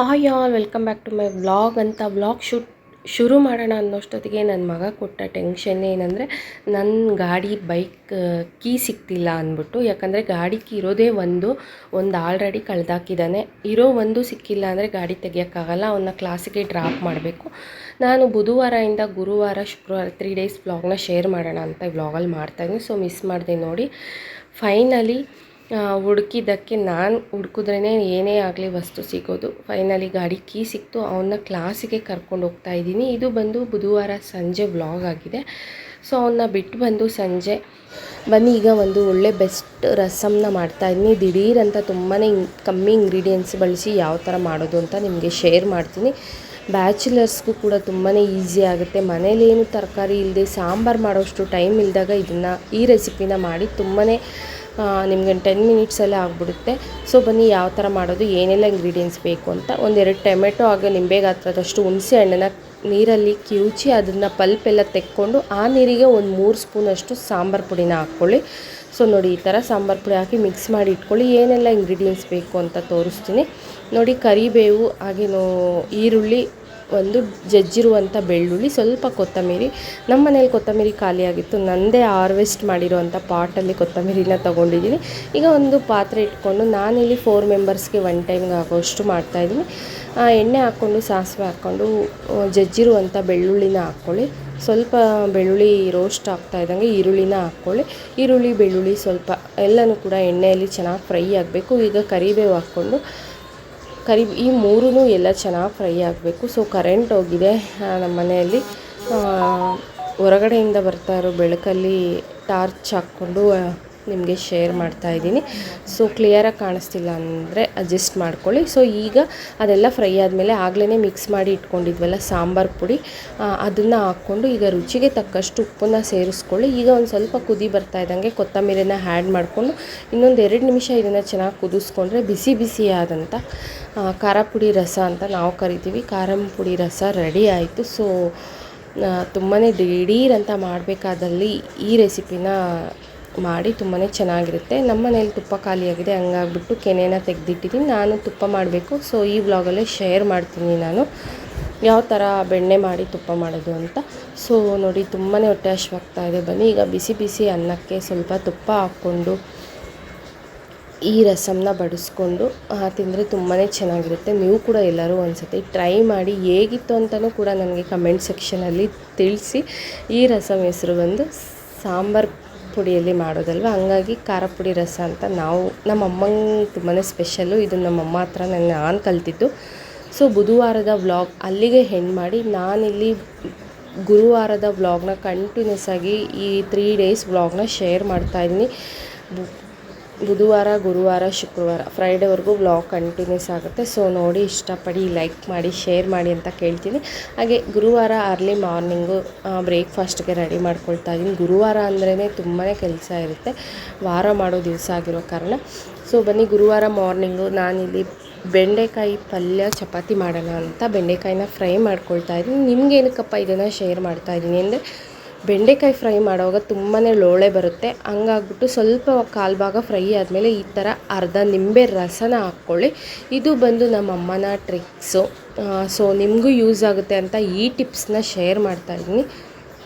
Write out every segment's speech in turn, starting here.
Hi all welcome back to my vlog ಅಂತ vlog ಶುರು ಮಾಡೋಣ ಅನ್ನೋಷ್ಟೊತ್ತಿಗೆ ನನ್ನ ಮಗ ಕೊಟ್ಟ ಟೆನ್ಷನ್ ಏನಂದರೆ ನನ್ನ ಗಾಡಿ ಬೈಕ್ ಕೀ ಸಿಗ್ತಿಲ್ಲ ಅಂದ್ಬಿಟ್ಟು. ಯಾಕಂದರೆ ಗಾಡಿ ಕೀ ಇರೋದೇ ಒಂದು ಆಲ್ರೆಡಿ ಕಳೆದಾಕಿದ್ದಾನೆ. ಇರೋ ಒಂದು ಸಿಕ್ಕಿಲ್ಲ ಅಂದರೆ ಗಾಡಿ ತೆಗಿಯೋಕ್ಕಾಗಲ್ಲ. ಅವನ್ನ ಕ್ಲಾಸಿಗೆ ಡ್ರಾಪ್ ಮಾಡಬೇಕು. ನಾನು ಬುಧವಾರದಿಂದ ಗುರುವಾರ ಶುಕ್ರವಾರ 3 ಡೇಸ್ ವ್ಲಾಗ್ನ ಶೇರ್ ಮಾಡೋಣ ಅಂತ ವ್ಲಾಗಲ್ಲಿ ಮಾಡ್ತಾಯಿದ್ದೀನಿ. ಸೊ ಮಿಸ್ ಮಾಡಿದೆ ನೋಡಿ. ಫೈನಲಿ ಹುಡುಕಿದ್ದಕ್ಕೆ ನಾನು ಹುಡುಕಿದ್ರೇ ಏನೇ ಆಗಲಿ ವಸ್ತು ಸಿಗೋದು. ಫೈನಲಿ ಗಾಡಿ ಕೀ ಸಿಕ್ತು. ಅವನ್ನ ಕ್ಲಾಸಿಗೆ ಕರ್ಕೊಂಡು ಹೋಗ್ತಾ ಇದ್ದೀನಿ. ಇದು ಬಂದು ಬುಧವಾರ ಸಂಜೆ ವ್ಲಾಗ್ ಆಗಿದೆ. ಸೊ ಅವನ್ನ ಬಿಟ್ಟು ಬಂದು ಸಂಜೆ ಬನ್ನಿ ಈಗ ಒಂದು ಒಳ್ಳೆ ಬೆಸ್ಟ್ ರಸಮ್ನ ಮಾಡ್ತಾಯಿದ್ದೀನಿ. ದಿಢೀರಂತ ತುಂಬಾ ಕಮ್ಮಿ ಇಂಗ್ರೀಡಿಯೆಂಟ್ಸ್ ಬಳಸಿ ಯಾವ ಥರ ಮಾಡೋದು ಅಂತ ನಿಮಗೆ ಶೇರ್ ಮಾಡ್ತೀನಿ. ಬ್ಯಾಚುಲರ್ಸ್ಗೂ ಕೂಡ ತುಂಬಾ ಈಸಿ ಆಗುತ್ತೆ. ಮನೇಲೇನು ತರಕಾರಿ ಇಲ್ಲದೆ ಸಾಂಬಾರು ಮಾಡೋಷ್ಟು ಟೈಮ್ ಇಲ್ಲದಾಗ ಈ ರೆಸಿಪಿನ ಮಾಡಿ ತುಂಬಾ ನಿಮಗೆ 10 ಮಿನಿಟ್ಸಲ್ಲೇ ಆಗಿಬಿಡುತ್ತೆ. ಸೊ ಬನ್ನಿ ಯಾವ ಥರ ಮಾಡೋದು, ಏನೆಲ್ಲ ಇಂಗ್ರೀಡಿಯೆಂಟ್ಸ್ ಬೇಕು ಅಂತ. 1-2 ಟೊಮೆಟೊ ಹಾಗೆ ನಿಂಬೆ ಗಾತ್ರದಷ್ಟು ಹುಣಸೆ ಹಣ್ಣನ್ನು ನೀರಲ್ಲಿ ಕಿವುಚಿ ಅದನ್ನು ಪಲ್ಪೆಲ್ಲ ತೆಕ್ಕೊಂಡು ಆ ನೀರಿಗೆ 3 ಸ್ಪೂನಷ್ಟು ಸಾಂಬಾರು ಪುಡಿನ ಹಾಕ್ಕೊಳ್ಳಿ. ಸೊ ನೋಡಿ, ಈ ಥರ ಸಾಂಬಾರು ಪುಡಿ ಹಾಕಿ ಮಿಕ್ಸ್ ಮಾಡಿ ಇಟ್ಕೊಳ್ಳಿ. ಏನೆಲ್ಲ ಇಂಗ್ರೀಡಿಯೆಂಟ್ಸ್ ಬೇಕು ಅಂತ ತೋರಿಸ್ತೀನಿ ನೋಡಿ. ಕರಿಬೇವು, ಹಾಗೇನು ಈರುಳ್ಳಿ, ಒಂದು ಜಜ್ಜಿರುವಂಥ ಬೆಳ್ಳುಳ್ಳಿ, ಸ್ವಲ್ಪ ಕೊತ್ತಂಬರಿ. ನಮ್ಮ ಮನೇಲಿ ಕೊತ್ತಂಬರಿ ಖಾಲಿಯಾಗಿತ್ತು. ನನ್ನದೇ ಹಾರ್ವೆಸ್ಟ್ ಮಾಡಿರೋವಂಥ ಪಾಟಲ್ಲಿ ಕೊತ್ತಂಬರಿನ ತೊಗೊಂಡಿದ್ದೀನಿ. ಈಗ ಒಂದು ಪಾತ್ರೆ ಇಟ್ಕೊಂಡು ನಾನಿಲ್ಲಿ 4 ಮೆಂಬರ್ಸ್ಗೆ 1 ಟೈಮ್ಗೆ ಆಗೋಷ್ಟು ಮಾಡ್ತಾಯಿದ್ದೀನಿ. ಎಣ್ಣೆ ಹಾಕ್ಕೊಂಡು ಸಾಸಿವೆ ಹಾಕ್ಕೊಂಡು ಜಜ್ಜಿರುವಂಥ ಬೆಳ್ಳುಳ್ಳಿನ ಹಾಕ್ಕೊಳ್ಳಿ. ಸ್ವಲ್ಪ ಬೆಳ್ಳುಳ್ಳಿ ರೋಸ್ಟ್ ಆಗ್ತಾ ಇದ್ದಂಗೆ ಈರುಳ್ಳಿನ ಹಾಕ್ಕೊಳ್ಳಿ. ಈರುಳ್ಳಿ ಬೆಳ್ಳುಳ್ಳಿ ಸ್ವಲ್ಪ ಎಲ್ಲನೂ ಕೂಡ ಎಣ್ಣೆಯಲ್ಲಿ ಚೆನ್ನಾಗಿ ಫ್ರೈ ಆಗಬೇಕು. ಈಗ ಕರಿಬೇವು ಹಾಕ್ಕೊಂಡು ಈ ಮೂರೂ ಎಲ್ಲ ಚೆನ್ನಾಗಿ ಫ್ರೈ ಆಗಬೇಕು. ಸೊ ಕರೆಂಟ್ ಹೋಗಿದೆ ನಮ್ಮ ಮನೆಯಲ್ಲಿ. ಹೊರಗಡೆಯಿಂದ ಬರ್ತಾ ಇರೋ ಬೆಳಕಲ್ಲಿ ಟಾರ್ಚ್ ಹಾಕ್ಕೊಂಡು ನಿಮಗೆ ಶೇರ್ ಮಾಡ್ತಾಯಿದ್ದೀನಿ. ಸೊ ಕ್ಲಿಯರಾಗಿ ಕಾಣಿಸ್ತಿಲ್ಲ ಅಂದರೆ ಅಡ್ಜಸ್ಟ್ ಮಾಡ್ಕೊಳ್ಳಿ. ಸೊ ಈಗ ಅದೆಲ್ಲ ಫ್ರೈ ಆದಮೇಲೆ ಆಗಲೇ ಮಿಕ್ಸ್ ಮಾಡಿ ಇಟ್ಕೊಂಡಿದ್ವಲ್ಲ ಸಾಂಬಾರು ಪುಡಿ, ಅದನ್ನು ಹಾಕ್ಕೊಂಡು ಈಗ ರುಚಿಗೆ ತಕ್ಕಷ್ಟು ಉಪ್ಪನ್ನು ಸೇರಿಸ್ಕೊಳ್ಳಿ. ಈಗ ಒಂದು ಸ್ವಲ್ಪ ಕುದಿ ಬರ್ತಾ ಇದ್ದಂಗೆ ಕೊತ್ತಂಬರಿನ ಆ್ಯಡ್ ಮಾಡಿಕೊಂಡು ಇನ್ನೊಂದು 2 ನಿಮಿಷ ಇದನ್ನು ಚೆನ್ನಾಗಿ ಕುದಿಸ್ಕೊಂಡ್ರೆ ಬಿಸಿಯಾದಂಥ ಖಾರ ಪುಡಿ ರಸ ಅಂತ ನಾವು ಕರಿತೀವಿ, ಖಾರ ಪುಡಿ ರಸ ರೆಡಿ ಆಯಿತು. ಸೊ ತುಂಬಾ ದಿಢೀರಂತ ಮಾಡಬೇಕಾದಲ್ಲಿ ಈ ರೆಸಿಪಿನ ಮಾಡಿ ತುಂಬಾ ಚೆನ್ನಾಗಿರುತ್ತೆ. ನಮ್ಮ ಮನೇಲಿ ತುಪ್ಪ ಖಾಲಿಯಾಗಿದೆ, ಹಂಗಾಗ್ಬಿಟ್ಟು ಕೆನೆನ ತೆಗೆದಿಟ್ಟಿದ್ದೀನಿ. ನಾನು ತುಪ್ಪ ಮಾಡಬೇಕು. ಸೊ ಈ ವ್ಲಾಗಲ್ಲೇ ಶೇರ್ ಮಾಡ್ತೀನಿ ನಾನು ಯಾವ ಥರ ಬೆಣ್ಣೆ ಮಾಡಿ ತುಪ್ಪ ಮಾಡೋದು ಅಂತ. ಸೊ ನೋಡಿ, ತುಂಬಾ ಹೊಟ್ಟೆ ಹಶ್ವಾಗ್ತಾ ಇದೆ. ಬನ್ನಿ ಈಗ ಬಿಸಿ ಅನ್ನಕ್ಕೆ ಸ್ವಲ್ಪ ತುಪ್ಪ ಹಾಕ್ಕೊಂಡು ಈ ರಸಮ್ನ ಬಡಿಸ್ಕೊಂಡು ತಿಂದರೆ ತುಂಬಾ ಚೆನ್ನಾಗಿರುತ್ತೆ. ನೀವು ಕೂಡ ಎಲ್ಲರೂ ಒಂದ್ಸತಿ ಟ್ರೈ ಮಾಡಿ. ಹೇಗಿತ್ತು ಅಂತಲೂ ಕೂಡ ನನಗೆ ಕಮೆಂಟ್ ಸೆಕ್ಷನಲ್ಲಿ ತಿಳಿಸಿ. ಈ ರಸಮ್ ಹೆಸರು ಬಂದು ಸಾಂಬಾರು ಪುಡಿಯಲ್ಲಿ ಮಾಡೋದಲ್ವ, ಹಂಗಾಗಿ ಖಾರ ಪುಡಿ ರಸ ಅಂತ ನಾವು ನಮ್ಮ ಅಮ್ಮಂಗೆ ತುಂಬಾ ಸ್ಪೆಷಲ್ಲು. ಇದು ನಮ್ಮಮ್ಮ ಹತ್ರ ನಾನು ಕಲ್ತಿದ್ದು. ಸೊ ಬುಧವಾರದ ವ್ಲಾಗ್ ಅಲ್ಲಿಗೆ ಹೆಣ್ಣು ಮಾಡಿ ನಾನಿಲ್ಲಿ ಗುರುವಾರದ ವ್ಲಾಗ್ನ ಕಂಟಿನ್ಯೂಸ್ ಆಗಿ ಈ 3 ಡೇಸ್ ವ್ಲಾಗ್ನ ಶೇರ್ ಮಾಡ್ತಾಯಿದ್ದೀನಿ. ಬುಧವಾರ ಗುರುವಾರ ಶುಕ್ರವಾರ ಫ್ರೈಡೇವರೆಗೂ ವ್ಲಾಗ್ ಕಂಟಿನ್ಯೂಸ್ ಆಗುತ್ತೆ. ಸೊ ನೋಡಿ, ಇಷ್ಟಪಡಿ ಲೈಕ್ ಮಾಡಿ ಶೇರ್ ಮಾಡಿ ಅಂತ ಕೇಳ್ತೀನಿ. ಹಾಗೆ ಗುರುವಾರ ಅರ್ಲಿ ಮಾರ್ನಿಂಗು ಬ್ರೇಕ್ಫಾಸ್ಟ್ಗೆ ರೆಡಿ ಮಾಡ್ಕೊಳ್ತಾ ಇದ್ದೀನಿ. ಗುರುವಾರ ಅಂದ್ರೇ ತುಂಬಾ ಕೆಲಸ ಇರುತ್ತೆ, ವಾರ ಮಾಡೋ ದಿವಸ ಆಗಿರೋ ಕಾರಣ. ಸೊ ಬನ್ನಿ, ಗುರುವಾರ ಮಾರ್ನಿಂಗು ನಾನಿಲ್ಲಿ ಬೆಂಡೆಕಾಯಿ ಪಲ್ಯ ಚಪಾತಿ ಮಾಡೋಣ ಅಂತ ಬೆಂಡೆಕಾಯಿನ ಫ್ರೈ ಮಾಡ್ಕೊಳ್ತಾ ಇದ್ದೀನಿ. ನಿಮ್ಗೇನಕ್ಕಪ್ಪ ಇದನ್ನು ಶೇರ್ ಮಾಡ್ತಾಯಿದ್ದೀನಿ ಅಂದರೆ, ಬೆಂಡೆಕಾಯಿ ಫ್ರೈ ಮಾಡುವಾಗ ತುಂಬಾ ಲೋಳೆ ಬರುತ್ತೆ. ಹಂಗಾಗ್ಬಿಟ್ಟು ಸ್ವಲ್ಪ 1/4 ಭಾಗ ಫ್ರೈ ಆದಮೇಲೆ ಈ ಥರ ಅರ್ಧ ನಿಂಬೆ ರಸನ ಹಾಕ್ಕೊಳ್ಳಿ. ಇದು ಬಂದು ನಮ್ಮ ಅಮ್ಮನ ಟ್ರಿಕ್ಸು. ಸೊ ನಿಮಗೂ ಯೂಸ್ ಆಗುತ್ತೆ ಅಂತ ಈ ಟಿಪ್ಸ್ನ ಶೇರ್ ಮಾಡ್ತಾಯಿದ್ದೀನಿ.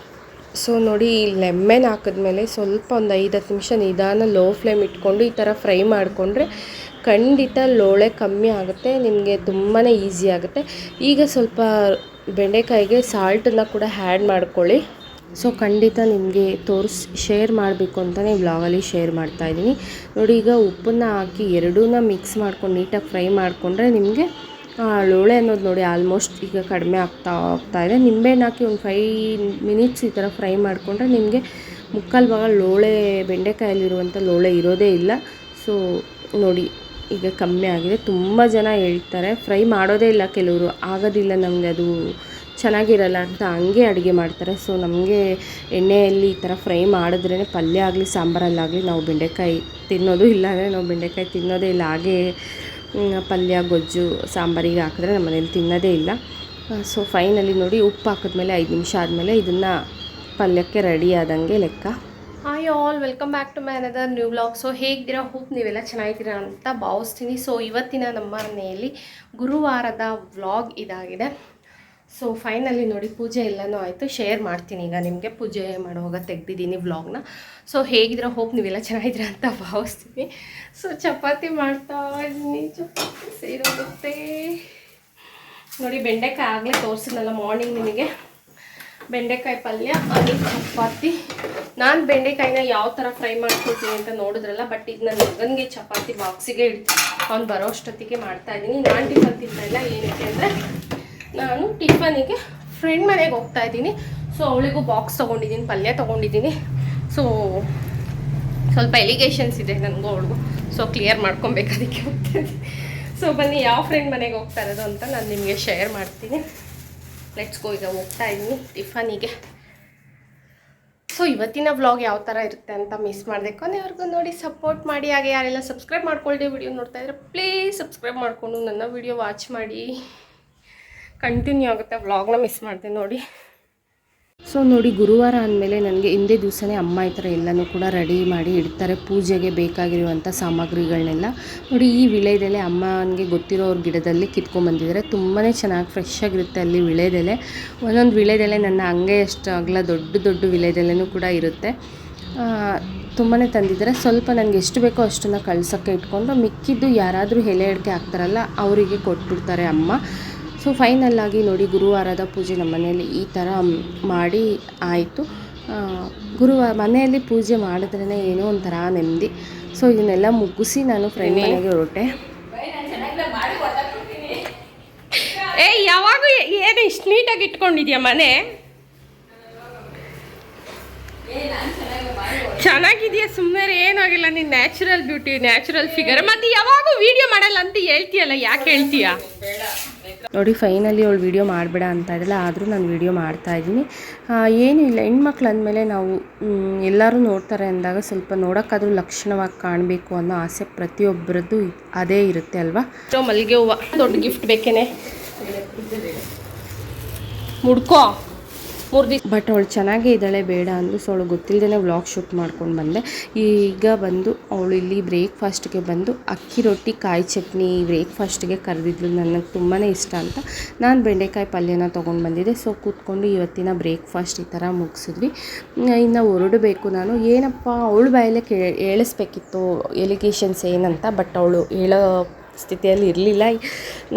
ಸೊ ನೋಡಿ, ಲೆಮನ್ ಹಾಕಿದ್ಮೇಲೆ ಸ್ವಲ್ಪ ಒಂದು 5-10 ನಿಮಿಷ ನಿಧಾನ ಲೋ ಫ್ಲೇಮ್ ಇಟ್ಕೊಂಡು ಈ ಥರ ಫ್ರೈ ಮಾಡಿಕೊಂಡ್ರೆ ಖಂಡಿತ ಲೋಳೆ ಕಮ್ಮಿ ಆಗುತ್ತೆ, ನಿಮಗೆ ತುಂಬಾ ಈಸಿ ಆಗುತ್ತೆ. ಈಗ ಸ್ವಲ್ಪ ಬೆಂಡೆಕಾಯಿಗೆ ಸಾಲ್ಟನ್ನು ಕೂಡ ಆ್ಯಡ್ ಮಾಡ್ಕೊಳ್ಳಿ. ಸೊ ಖಂಡಿತ ನಿಮಗೆ ಶೇರ್ ಮಾಡಬೇಕು ಅಂತಲೇ ವ್ಲಾಗಲ್ಲಿ ಶೇರ್ ಮಾಡ್ತಾಯಿದ್ದೀನಿ. ನೋಡಿ, ಈಗ ಉಪ್ಪನ್ನು ಹಾಕಿ ಎರಡೂ ಮಿಕ್ಸ್ ಮಾಡ್ಕೊಂಡು ನೀಟಾಗಿ ಫ್ರೈ ಮಾಡಿಕೊಂಡ್ರೆ ನಿಮಗೆ ಲೋಳೆ ಅನ್ನೋದು ನೋಡಿ ಆಲ್ಮೋಸ್ಟ್ ಈಗ ಕಡಿಮೆ ಆಗ್ತಾ ಇದೆ. ನಿಂಬೆಹಣ್ಣು ಹಾಕಿ ಒಂದು 5 ಮಿನಿಟ್ಸ್ ಈ ಥರ ಫ್ರೈ ಮಾಡಿಕೊಂಡ್ರೆ ನಿಮಗೆ 3/4 ಭಾಗ ಲೋಳೆ, ಬೆಂಡೆಕಾಯಲ್ಲಿರುವಂಥ ಲೋಳೆ ಇರೋದೇ ಇಲ್ಲ. ಸೊ ನೋಡಿ, ಈಗ ಕಮ್ಮಿ ಆಗಿದೆ. ತುಂಬ ಜನ ಹೇಳ್ತಾರೆ ಫ್ರೈ ಮಾಡೋದೇ ಇಲ್ಲ, ಕೆಲವರು ಆಗೋದಿಲ್ಲ ನಮಗೆ, ಅದು ಚೆನ್ನಾಗಿರಲ್ಲ ಅಂತ ಹಂಗೆ ಅಡುಗೆ ಮಾಡ್ತಾರೆ. ಸೊ ನಮಗೆ ಎಣ್ಣೆಯಲ್ಲಿ ಈ ಥರ ಫ್ರೈ ಮಾಡಿದ್ರೇ ಪಲ್ಯ ಆಗಲಿ ಸಾಂಬಾರಲ್ಲಾಗಲಿ ನಾವು ಬೆಂಡೆಕಾಯಿ ತಿನ್ನೋದು, ಇಲ್ಲಾಂದರೆ ನಾವು ಬೆಂಡೆಕಾಯಿ ತಿನ್ನೋದೇ ಇಲ್ಲ. ಹಾಗೆ ಪಲ್ಯ ಗೊಜ್ಜು ಸಾಂಬಾರಿಗೆ ಹಾಕಿದ್ರೆ ನಮ್ಮ ಮನೇಲಿ ತಿನ್ನೋದೇ ಇಲ್ಲ. ಸೊ ಫೈನಲಿ ನೋಡಿ, ಉಪ್ಪು ಹಾಕಿದ್ಮೇಲೆ 5 ನಿಮಿಷ ಆದಮೇಲೆ ಇದನ್ನು ಪಲ್ಯಕ್ಕೆ ರೆಡಿ ಆದಂಗೆ ಲೆಕ್ಕ. Hi all, welcome back to my another new vlog. So ಹೇಗಿದ್ದೀರಾ? ಹೋಪ್ ನೀವೆಲ್ಲ ಚೆನ್ನಾಗಿದ್ದೀರಾ ಅಂತ ಭಾವಿಸ್ತೀನಿ. ಸೊ ಇವತ್ತಿನ ನಮ್ಮ ಮನೆಯಲ್ಲಿ ಗುರುವಾರದ ವ್ಲಾಗ್ ಇದಾಗಿದೆ. ಸೊ ಫೈನಲಿ ನೋಡಿ, ಪೂಜೆ ಎಲ್ಲನೂ ಆಯಿತು. ಶೇರ್ ಮಾಡ್ತೀನಿ ಈಗ ನಿಮಗೆ. ಪೂಜೆ ಮಾಡುವಾಗ ತೆಗ್ದಿದ್ದೀನಿ ವ್ಲಾಗ್ನ. ಸೊ ಹೇಗಿದ್ದೀರಾ? ಹೋಪ್ ನೀವೆಲ್ಲ ಚೆನ್ನಾಗಿದ್ದೀರಾ ಅಂತ ಭಾವಿಸ್ತೀನಿ. ಸೊ ಚಪಾತಿ ಮಾಡ್ತಾ ಇದ್ದೀನಿ. ಚಪಾತಿ ಸೇರೋಗುತ್ತೆ ನೋಡಿ. ಬೆಂಡೆಕಾಯಿ ಆಗಲೇ ತೋರಿಸಿದ್ನಲ್ಲ ಮಾರ್ನಿಂಗ್ ನಿಮಗೆ. ಬೆಂಡೆಕಾಯಿ ಪಲ್ಯ ಅಲ್ಲಿ ಚಪಾತಿ. ನಾನು ಬೆಂಡೆಕಾಯಿನ ಯಾವ ಥರ ಫ್ರೈ ಮಾಡ್ಕೊಳ್ತೀನಿ ಅಂತ ನೋಡಿದ್ರಲ್ಲ. ಬಟ್ ಇದು ನನ್ನ ಮಗನಿಗೆ ಚಪಾತಿ ಬಾಕ್ಸಿಗೆ ಅವ್ನು ಬರೋ ಅಷ್ಟೊತ್ತಿಗೆ ಮಾಡ್ತಾಯಿದ್ದೀನಿ. ನಾನು ಟಿಫನ್ ತಿಂತಾಯಿಲ್ಲ. ಏನಕ್ಕೆ ಅಂದರೆ ನಾನು ಟಿಫನಿಗೆ ಫ್ರೆಂಡ್ ಮನೆಗೆ ಹೋಗ್ತಾಯಿದ್ದೀನಿ. ಸೊ ಅವಳಿಗೂ ಬಾಕ್ಸ್ ತೊಗೊಂಡಿದ್ದೀನಿ, ಪಲ್ಯ ತೊಗೊಂಡಿದ್ದೀನಿ. ಸೊ ಸ್ವಲ್ಪ ಎಲಿಗೇಷನ್ಸ್ ಇದೆ ನನಗೂ ಅವಳಿಗೂ. ಸೊ ಕ್ಲಿಯರ್ ಮಾಡ್ಕೊಬೇಕು, ಅದಕ್ಕೆ ಹೋಗ್ತಾಯಿದ್ದೀನಿ. ಸೊ ಬನ್ನಿ, ಯಾವ ಫ್ರೆಂಡ್ ಮನೆಗೆ ಹೋಗ್ತಾ ಇರೋದು ಅಂತ ನಾನು ನಿಮಗೆ ಶೇರ್ ಮಾಡ್ತೀನಿ. Let's go. ಈಗ ಹೋಗ್ತಾ ಇದ್ದೀನಿ ಟಿಫನಿಗೆ. ಸೊ ಇವತ್ತಿನ ವ್ಲಾಗ್ ಯಾವ ಥರ ಇರುತ್ತೆ ಅಂತ ಮಿಸ್ ಮಾಡಿದೆ. ಕೊನೆವರೆಗೂ ನೋಡಿ, ಸಪೋರ್ಟ್ ಮಾಡಿ. ಹಾಗೆ ಯಾರೆಲ್ಲ ಸಬ್ಸ್ಕ್ರೈಬ್ ಮಾಡ್ಕೊಳ್ಳಿ ವಿಡಿಯೋ ನೋಡ್ತಾ ಇದ್ರೆ ಪ್ಲೀಸ್ ಸಬ್ಸ್ಕ್ರೈಬ್ ಮಾಡಿಕೊಂಡು ನನ್ನ ವಿಡಿಯೋ ವಾಚ್ ಮಾಡಿ. ಕಂಟಿನ್ಯೂ ಆಗುತ್ತೆ. ವ್ಲಾಗ್ನ ಮಿಸ್ ಮಾಡಿದೆ ನೋಡಿ. ಸೊ ನೋಡಿ, ಗುರುವಾರ ಅಂದಮೇಲೆ ನನಗೆ ಹಿಂದೆ ದಿವಸನೇ ಅಮ್ಮ ಈ ಥರ ಎಲ್ಲನೂ ಕೂಡ ರೆಡಿ ಮಾಡಿ ಇಡ್ತಾರೆ, ಪೂಜೆಗೆ ಬೇಕಾಗಿರುವಂಥ ಸಾಮಗ್ರಿಗಳನ್ನೆಲ್ಲ. ನೋಡಿ, ಈ ವಿಳೆದೆಲೆ ಅಮ್ಮನಿಗೆ ಗೊತ್ತಿರೋವ್ರ ಗಿಡದಲ್ಲಿ ಕಿತ್ಕೊಂಡ್ಬಂದಿದ್ದಾರೆ. ತುಂಬಾ ಚೆನ್ನಾಗಿ ಫ್ರೆಶ್ ಆಗಿರುತ್ತೆ ಅಲ್ಲಿ ವಿಳೆದೆಲೆ. ಒಂದೊಂದು ವಿಳೆದೆಲೆ ನನ್ನ ಹಂಗೆ ಎಷ್ಟು ಅಗಲ ದೊಡ್ಡ ದೊಡ್ಡ ವಿಳೆದೆಲೆನೂ ಕೂಡ ಇರುತ್ತೆ. ತುಂಬಾ ತಂದಿದ್ದಾರೆ. ಸ್ವಲ್ಪ ನನಗೆ ಎಷ್ಟು ಬೇಕೋ ಅಷ್ಟನ್ನು ಕಳ್ಸೋಕ್ಕೆ ಇಟ್ಕೊಂಡು, ಮಿಕ್ಕಿದ್ದು ಯಾರಾದರೂ ಎಲೆ ಅಡಿಕೆ ಹಾಕ್ತಾರಲ್ಲ ಅವರಿಗೆ ಕೊಟ್ಬಿಡ್ತಾರೆ ಅಮ್ಮ. ಸೊ ಫೈನಲ್ಲಾಗಿ ನೋಡಿ, ಗುರುವಾರದ ಪೂಜೆ ನಮ್ಮ ಮನೆಯಲ್ಲಿ ಈ ಥರ ಮಾಡಿ ಆಯಿತು. ಮನೆಯಲ್ಲಿ ಪೂಜೆ ಮಾಡಿದ್ರೇ ಏನೋ ಒಂಥರ ನೆಮ್ಮದಿ. ಸೊ ಇದನ್ನೆಲ್ಲ ಮುಗಿಸಿ ನಾನು ಫ್ರೆಂಡ್ ಮನೆಗೆ ಹೊರಟೆ. ಯಾವಾಗ ಏನು ಇಷ್ಟು ನೀಟಾಗಿ ಇಟ್ಕೊಂಡಿದ್ಯಾ ಮನೆ? ಚೆನ್ನಾಗಿದೆಯಾ? ಸುಮ್ಮನೆ ಏನಾಗಿಲ್ಲ. ನೀನು ನ್ಯಾಚುರಲ್ ಬ್ಯೂಟಿ, ನ್ಯಾಚುರಲ್ ಫಿಗರ್. ಮತ್ತು ಯಾವಾಗ ವೀಡಿಯೋ ಮಾಡಲ್ಲ ಅಂತ ಹೇಳ್ತೀಯಲ್ಲ, ಯಾಕೆ ಹೇಳ್ತೀಯಾ? ನೋಡಿ, ಫೈನಲಿ ಅವಳು ವೀಡಿಯೋ ಮಾಡಬೇಡ ಅಂತ ಇದ್ದಲ್ಲ, ಆದರೂ ನಾನು ವೀಡಿಯೋ ಮಾಡ್ತಾಯಿದ್ದೀನಿ. ಏನೂ ಇಲ್ಲ, ಹೆಣ್ಮಕ್ಳು ಅಂದಮೇಲೆ ನಾವು ಎಲ್ಲರೂ ನೋಡ್ತಾರೆ ಅಂದಾಗ ಸ್ವಲ್ಪ ನೋಡೋಕ್ಕಾದ್ರೂ ಲಕ್ಷಣವಾಗಿ ಕಾಣಬೇಕು ಅನ್ನೋ ಆಸೆ ಪ್ರತಿಯೊಬ್ಬರದ್ದು ಅದೇ ಇರುತ್ತೆ ಅಲ್ವಾ. ಸೊ ಮಲ್ಲಿಗೆ ಹೂವು ದೊಡ್ಡ ಗಿಫ್ಟ್ ಬೇಕೇನೆ, ಮುಡ್ಕೋ 3 ದಿವಸ. ಬಟ್ ಅವಳು ಚೆನ್ನಾಗೇ ಇದ್ದಾಳೆ, ಬೇಡ ಅಂದು. ಸೊ ಅವಳು ಗೊತ್ತಿಲ್ಲದೇ ವ್ಲಾಗ್ ಶೂಟ್ ಮಾಡ್ಕೊಂಡು ಬಂದೆ. ಈಗ ಬಂದು ಅವಳು ಇಲ್ಲಿ ಬ್ರೇಕ್ಫಾಸ್ಟ್ಗೆ ಬಂದು ಅಕ್ಕಿ ರೊಟ್ಟಿ ಕಾಯಿ ಚಟ್ನಿ ಬ್ರೇಕ್ಫಾಸ್ಟ್ಗೆ ಕರೆದಿದ್ಲು. ನನಗೆ ತುಂಬಾ ಇಷ್ಟ ಅಂತ ನಾನು ಬೆಂಡೆಕಾಯಿ ಪಲ್ಯನ ತೊಗೊಂಡು ಬಂದಿದ್ದೆ. ಸೊ ಕೂತ್ಕೊಂಡು ಇವತ್ತಿನ ಬ್ರೇಕ್ಫಾಸ್ಟ್ ಈ ಥರ ಮುಗಿಸಿದ್ವಿ. ಇನ್ನು ಹೊರಡಬೇಕು ನಾನು. ಏನಪ್ಪ ಅವಳು ಬಾಯಲ್ಲೇ ಹೇಳಿಸ್ಬೇಕಿತ್ತು ಎಲಿಗೇಷನ್ಸ್ ಏನಂತ, ಬಟ್ ಅವಳು ಹೇಳೋ ಸ್ಥಿತಿಯಲ್ಲಿ ಇರಲಿಲ್ಲ.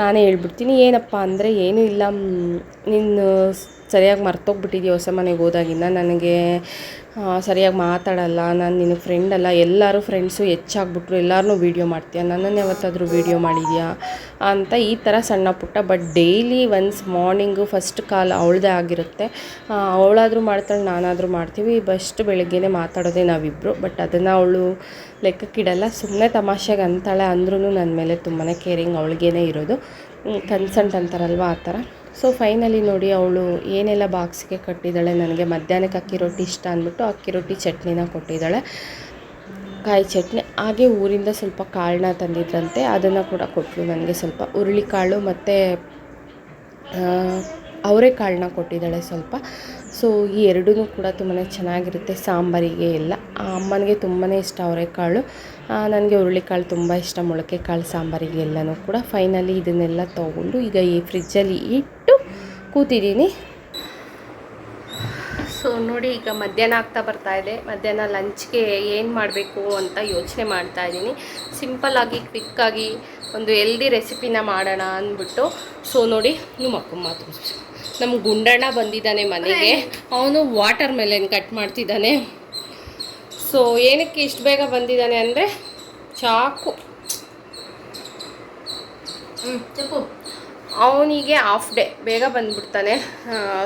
ನಾನೇ ಹೇಳ್ಬಿಡ್ತೀನಿ. ಏನಪ್ಪ ಅಂದರೆ ಏನೂ ಇಲ್ಲ, ನೀನು ಸರಿಯಾಗಿ ಮರ್ತೋಗ್ಬಿಟ್ಟಿದ್ದೀವಿ ಹೊಸ ಮನೆಗೆ ಹೋದಾಗಿಂದ. ನನಗೆ ಸರಿಯಾಗಿ ಮಾತಾಡಲ್ಲ, ನಾನು ನಿನಗೆ ಫ್ರೆಂಡ್ ಅಲ್ಲ. ಎಲ್ಲರೂ ಫ್ರೆಂಡ್ಸು ಹೆಚ್ಚಾಗ್ಬಿಟ್ರು, ಎಲ್ಲರೂ ವೀಡಿಯೋ ಮಾಡ್ತೀಯ, ನನ್ನನ್ನು ಯಾವತ್ತಾದರೂ ವೀಡಿಯೋ ಮಾಡಿದ್ಯಾ ಅಂತ ಈ ಥರ ಸಣ್ಣ ಪುಟ್ಟ. But daily once morning first call ಅವಳದೇ ಆಗಿರುತ್ತೆ. ಅವಳಾದರೂ ಮಾಡ್ತಾಳೆ, ನಾನಾದರೂ ಮಾಡ್ತೀವಿ. ಬೆಳಗ್ಗೆನೇ ಮಾತಾಡೋದೇ ನಾವಿಬ್ಬರು. ಬಟ್ ಅದನ್ನು ಅವಳು ಲೆಕ್ಕಕ್ಕಿಡಲ್ಲ, ಸುಮ್ಮನೆ ತಮಾಷೆಗೆ ಅಂತಾಳೆ. ಅಂದ್ರೂ ನನ್ನ ಮೇಲೆ ತುಂಬಾ ಕೇರಿಂಗ್ ಅವಳಿಗೇನೆ ಇರೋದು. ಕನ್ಸಂಟ್ ಅಂತಾರಲ್ವ, ಆ ಥರ. ಸೊ ಫೈನಲಿ ನೋಡಿ, ಅವಳು ಏನೆಲ್ಲ ಬಾಕ್ಸಿಗೆ ಕಟ್ಟಿದ್ದಾಳೆ. ನನಗೆ ಮಧ್ಯಾಹ್ನಕ್ಕೆ ಅಕ್ಕಿ ರೊಟ್ಟಿ ಇಷ್ಟ ಅಂದ್ಬಿಟ್ಟು ಅಕ್ಕಿ ರೊಟ್ಟಿ ಚಟ್ನಿನ ಕೊಟ್ಟಿದ್ದಾಳೆ, ಕಾಯಿ ಚಟ್ನಿ. ಹಾಗೆ ಊರಿಂದ ಸ್ವಲ್ಪ ಕಾಳನ್ನ ತಂದಿದ್ರಂತೆ, ಅದನ್ನು ಕೂಡ ಕೊಟ್ಟಳು ನನಗೆ. ಸ್ವಲ್ಪ ಹುರುಳಿಕಾಳು ಮತ್ತು ಅವರೆಕಾಳನ್ನ ಕೊಟ್ಟಿದ್ದಾಳೆ ಸ್ವಲ್ಪ. ಸೊ ಈ ಎರಡೂ ಕೂಡ ತುಂಬಾ ಚೆನ್ನಾಗಿರುತ್ತೆ ಸಾಂಬಾರಿಗೆ ಎಲ್ಲ. ಅಮ್ಮನಿಗೆ ತುಂಬಾ ಇಷ್ಟ ಅವರೆಕಾಳು, ನನಗೆ ಹುರುಳಿಕಾಳು ತುಂಬ ಇಷ್ಟ, ಮೊಳಕೆ ಕಾಳು ಸಾಂಬಾರಿಗೆ ಎಲ್ಲನೂ ಕೂಡ. ಫೈನಲಿ ಇದನ್ನೆಲ್ಲ ತೊಗೊಂಡು ಈಗ ಈ ಫ್ರಿಜ್ಜಲ್ಲಿ ಇಟ್ಟು ಕೂತಿದ್ದೀನಿ. ಸೊ ನೋಡಿ, ಈಗ ಮಧ್ಯಾಹ್ನ ಆಗ್ತಾ ಬರ್ತಾಯಿದೆ. ಮಧ್ಯಾಹ್ನ ಲಂಚ್ಗೆ ಏನು ಮಾಡಬೇಕು ಅಂತ ಯೋಚನೆ ಮಾಡ್ತಾಯಿದ್ದೀನಿ. ಸಿಂಪಲ್ಲಾಗಿ ಕ್ವಿಕ್ಕಾಗಿ ಒಂದು ಹೆಲ್ದಿ ರೆಸಿಪಿನ ಮಾಡೋಣ ಅಂದ್ಬಿಟ್ಟು. ಸೊ ನೋಡಿ, ನಿಮ್ಮ ಅಕ್ಕ ಮಾತು, ನಮ್ಮ ಗುಂಡಣ್ಣ ಬಂದಿದ್ದಾನೆ ಮನೆಗೆ. ಅವನು ವಾಟರ್ ಮೆಲನ್ ಕಟ್ ಮಾಡ್ತಿದ್ದಾನೆ. ಸೊ ಏನಕ್ಕೆ ಇಷ್ಟು ಬೇಗ ಬಂದಿದ್ದಾನೆ ಅಂದರೆ, ಚಾಕು ಚಪ್ಪು ಅವನಿಗೆ ಹಾಫ್ ಡೇ ಬೇಗ ಬಂದುಬಿಡ್ತಾನೆ.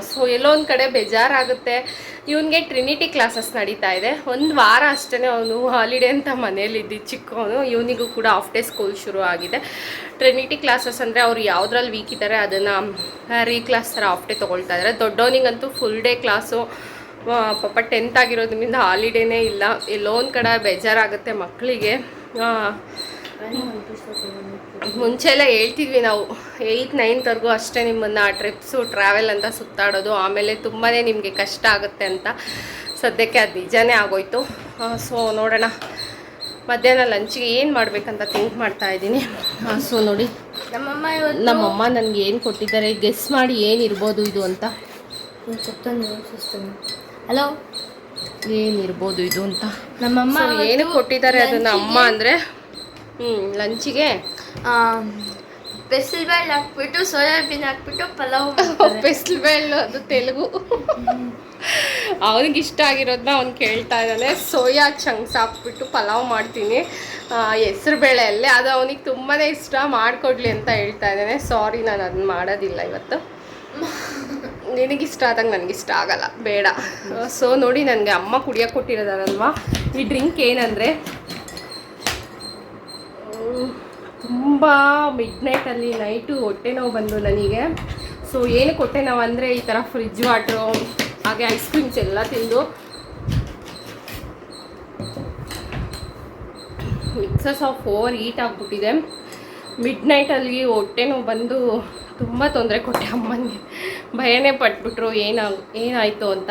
ಸೊ ಎಲ್ಲೋ ಒಂದು ಕಡೆ ಬೇಜಾರಾಗುತ್ತೆ. ಇವನಿಗೆ ಟ್ರಿನಿಟಿ ಕ್ಲಾಸಸ್ ನಡೀತಾ ಇದೆ. ಒಂದು ವಾರ ಅಷ್ಟೇ ಅವನು ಹಾಲಿಡೇ ಅಂತ ಮನೇಲಿದ್ದು ಚಿಕ್ಕವನು. ಇವನಿಗೂ ಕೂಡ ಹಾಫ್ ಡೇ ಸ್ಕೂಲ್ ಶುರು ಆಗಿದೆ. ಟ್ರಿನಿಟಿ ಕ್ಲಾಸಸ್ ಅಂದರೆ ಅವ್ರು ಯಾವುದ್ರಲ್ಲಿ ವೀಕ್ ಇದ್ದಾರೆ ಅದನ್ನು ರೀಕ್ಲಾಸ್ ಥರ ಹಾಫ್ ಡೇ ತೊಗೊಳ್ತಾ ಇದ್ದಾರೆ. ದೊಡ್ಡವನಿಗಂತೂ ಫುಲ್ ಡೇ ಕ್ಲಾಸು. ಪಾಪ 10th ಆಗಿರೋದ್ರಿಂದ ಹಾಲಿಡೇನೇ ಇಲ್ಲ. ಎಲ್ಲೋ ಒಂದು ಕಡೆ ಬೇಜಾರಾಗುತ್ತೆ ಮಕ್ಕಳಿಗೆ. ಮುಂಚೆ ಎಲ್ಲ ಹೇಳ್ತಿದ್ವಿ ನಾವು 8th 9th ಅಷ್ಟೇ ನಿಮ್ಮನ್ನು ಟ್ರಿಪ್ಸು ಟ್ರಾವೆಲ್ ಅಂತ ಸುತ್ತಾಡೋದು, ಆಮೇಲೆ ತುಂಬಾ ನಿಮಗೆ ಕಷ್ಟ ಆಗುತ್ತೆ ಅಂತ. ಸದ್ಯಕ್ಕೆ ಅದು ನಿಜಾನೇ ಆಗೋಯ್ತು. ಸೊ ನೋಡೋಣ ಮಧ್ಯಾಹ್ನ ಲಂಚಿಗೆ ಏನು ಮಾಡಬೇಕಂತ ಥಿಂಕ್ ಮಾಡ್ತಾಯಿದ್ದೀನಿ. ಸೊ ನೋಡಿ ನಮ್ಮಮ್ಮ ನನಗೆ ಏನು ಕೊಟ್ಟಿದ್ದಾರೆ, ಗೆಸ್ ಮಾಡಿ ಏನಿರ್ಬೋದು ಇದು ಅಂತ. ಹಲೋ, ಏನಿರ್ಬೋದು ಇದು ಅಂತ ನಮ್ಮಮ್ಮ ಏನು ಕೊಟ್ಟಿದ್ದಾರೆ ಅದನ್ನು ಅಮ್ಮ ಅಂದರೆ ಲಂಚಿಗೆ ಬೆಸಲ್ಬೇಳೆ ಹಾಕ್ಬಿಟ್ಟು ಸೋಯಾಬೀನ್ ಹಾಕ್ಬಿಟ್ಟು ಪಲಾವ್. ಬೆಸಲ್ಬೇಳೆ ಅದು ತೆಲುಗು. ಅವನಿಗೆ ಇಷ್ಟ ಆಗಿರೋದನ್ನ ಅವ್ನು ಕೇಳ್ತಾ ಇದ್ದಾನೆ. ಸೋಯಾ ಚಂಕ್ಸ್ ಹಾಕ್ಬಿಟ್ಟು ಪಲಾವ್ ಮಾಡ್ತೀನಿ ಹೆಸ್ರು ಬೇಳೆಯಲ್ಲೇ, ಅದು ಅವನಿಗೆ ತುಂಬಾ ಇಷ್ಟ, ಮಾಡಿಕೊಡ್ಲಿ ಅಂತ ಹೇಳ್ತಾ ಇದ್ದಾನೆ. ಸಾರಿ, ನಾನು ಅದನ್ನ ಮಾಡೋದಿಲ್ಲ ಇವತ್ತು. ನಿನಗಿಷ್ಟ ಆದಾಗ ನನಗಿಷ್ಟ ಆಗಲ್ಲ, ಬೇಡ. ಸೊ ನೋಡಿ, ನನಗೆ ಅಮ್ಮ ಕುಡಿಯೋಕೆ ಕೊಟ್ಟಿರೋದಲ್ವಾ ಈ ಡ್ರಿಂಕ್. ಏನಂದರೆ ತುಂಬ ಮಿಡ್ನೈಟಲ್ಲಿ ನೈಟು ಹೊಟ್ಟೆ ನೋವು ಬಂದು ನನಗೆ. ಸೊ ಏನಕ್ಕೆ ಹೊಟ್ಟೆ ನೋವು ಅಂದರೆ ಈ ಥರ ಫ್ರಿಜ್ ವಾಟ್ರು ಹಾಗೆ ಐಸ್ ಕ್ರೀಮ್ಸ್ ಎಲ್ಲ ತಿಂದು ಮಿಕ್ಸಸ್ ಆಫ್ ಓವರ್ ಹೀಟ್ ಆಗಿಬಿಟ್ಟಿದೆ. ಮಿಡ್ನೈಟಲ್ಲಿ ಹೊಟ್ಟೆ ನೋವು ಬಂದು ತುಂಬ ತೊಂದರೆ ಕೊಟ್ಟೆ ಅಮ್ಮನಿಗೆ. ಭಯನೇ ಪಟ್ಬಿಟ್ರು ಏನಾಯಿತು ಅಂತ.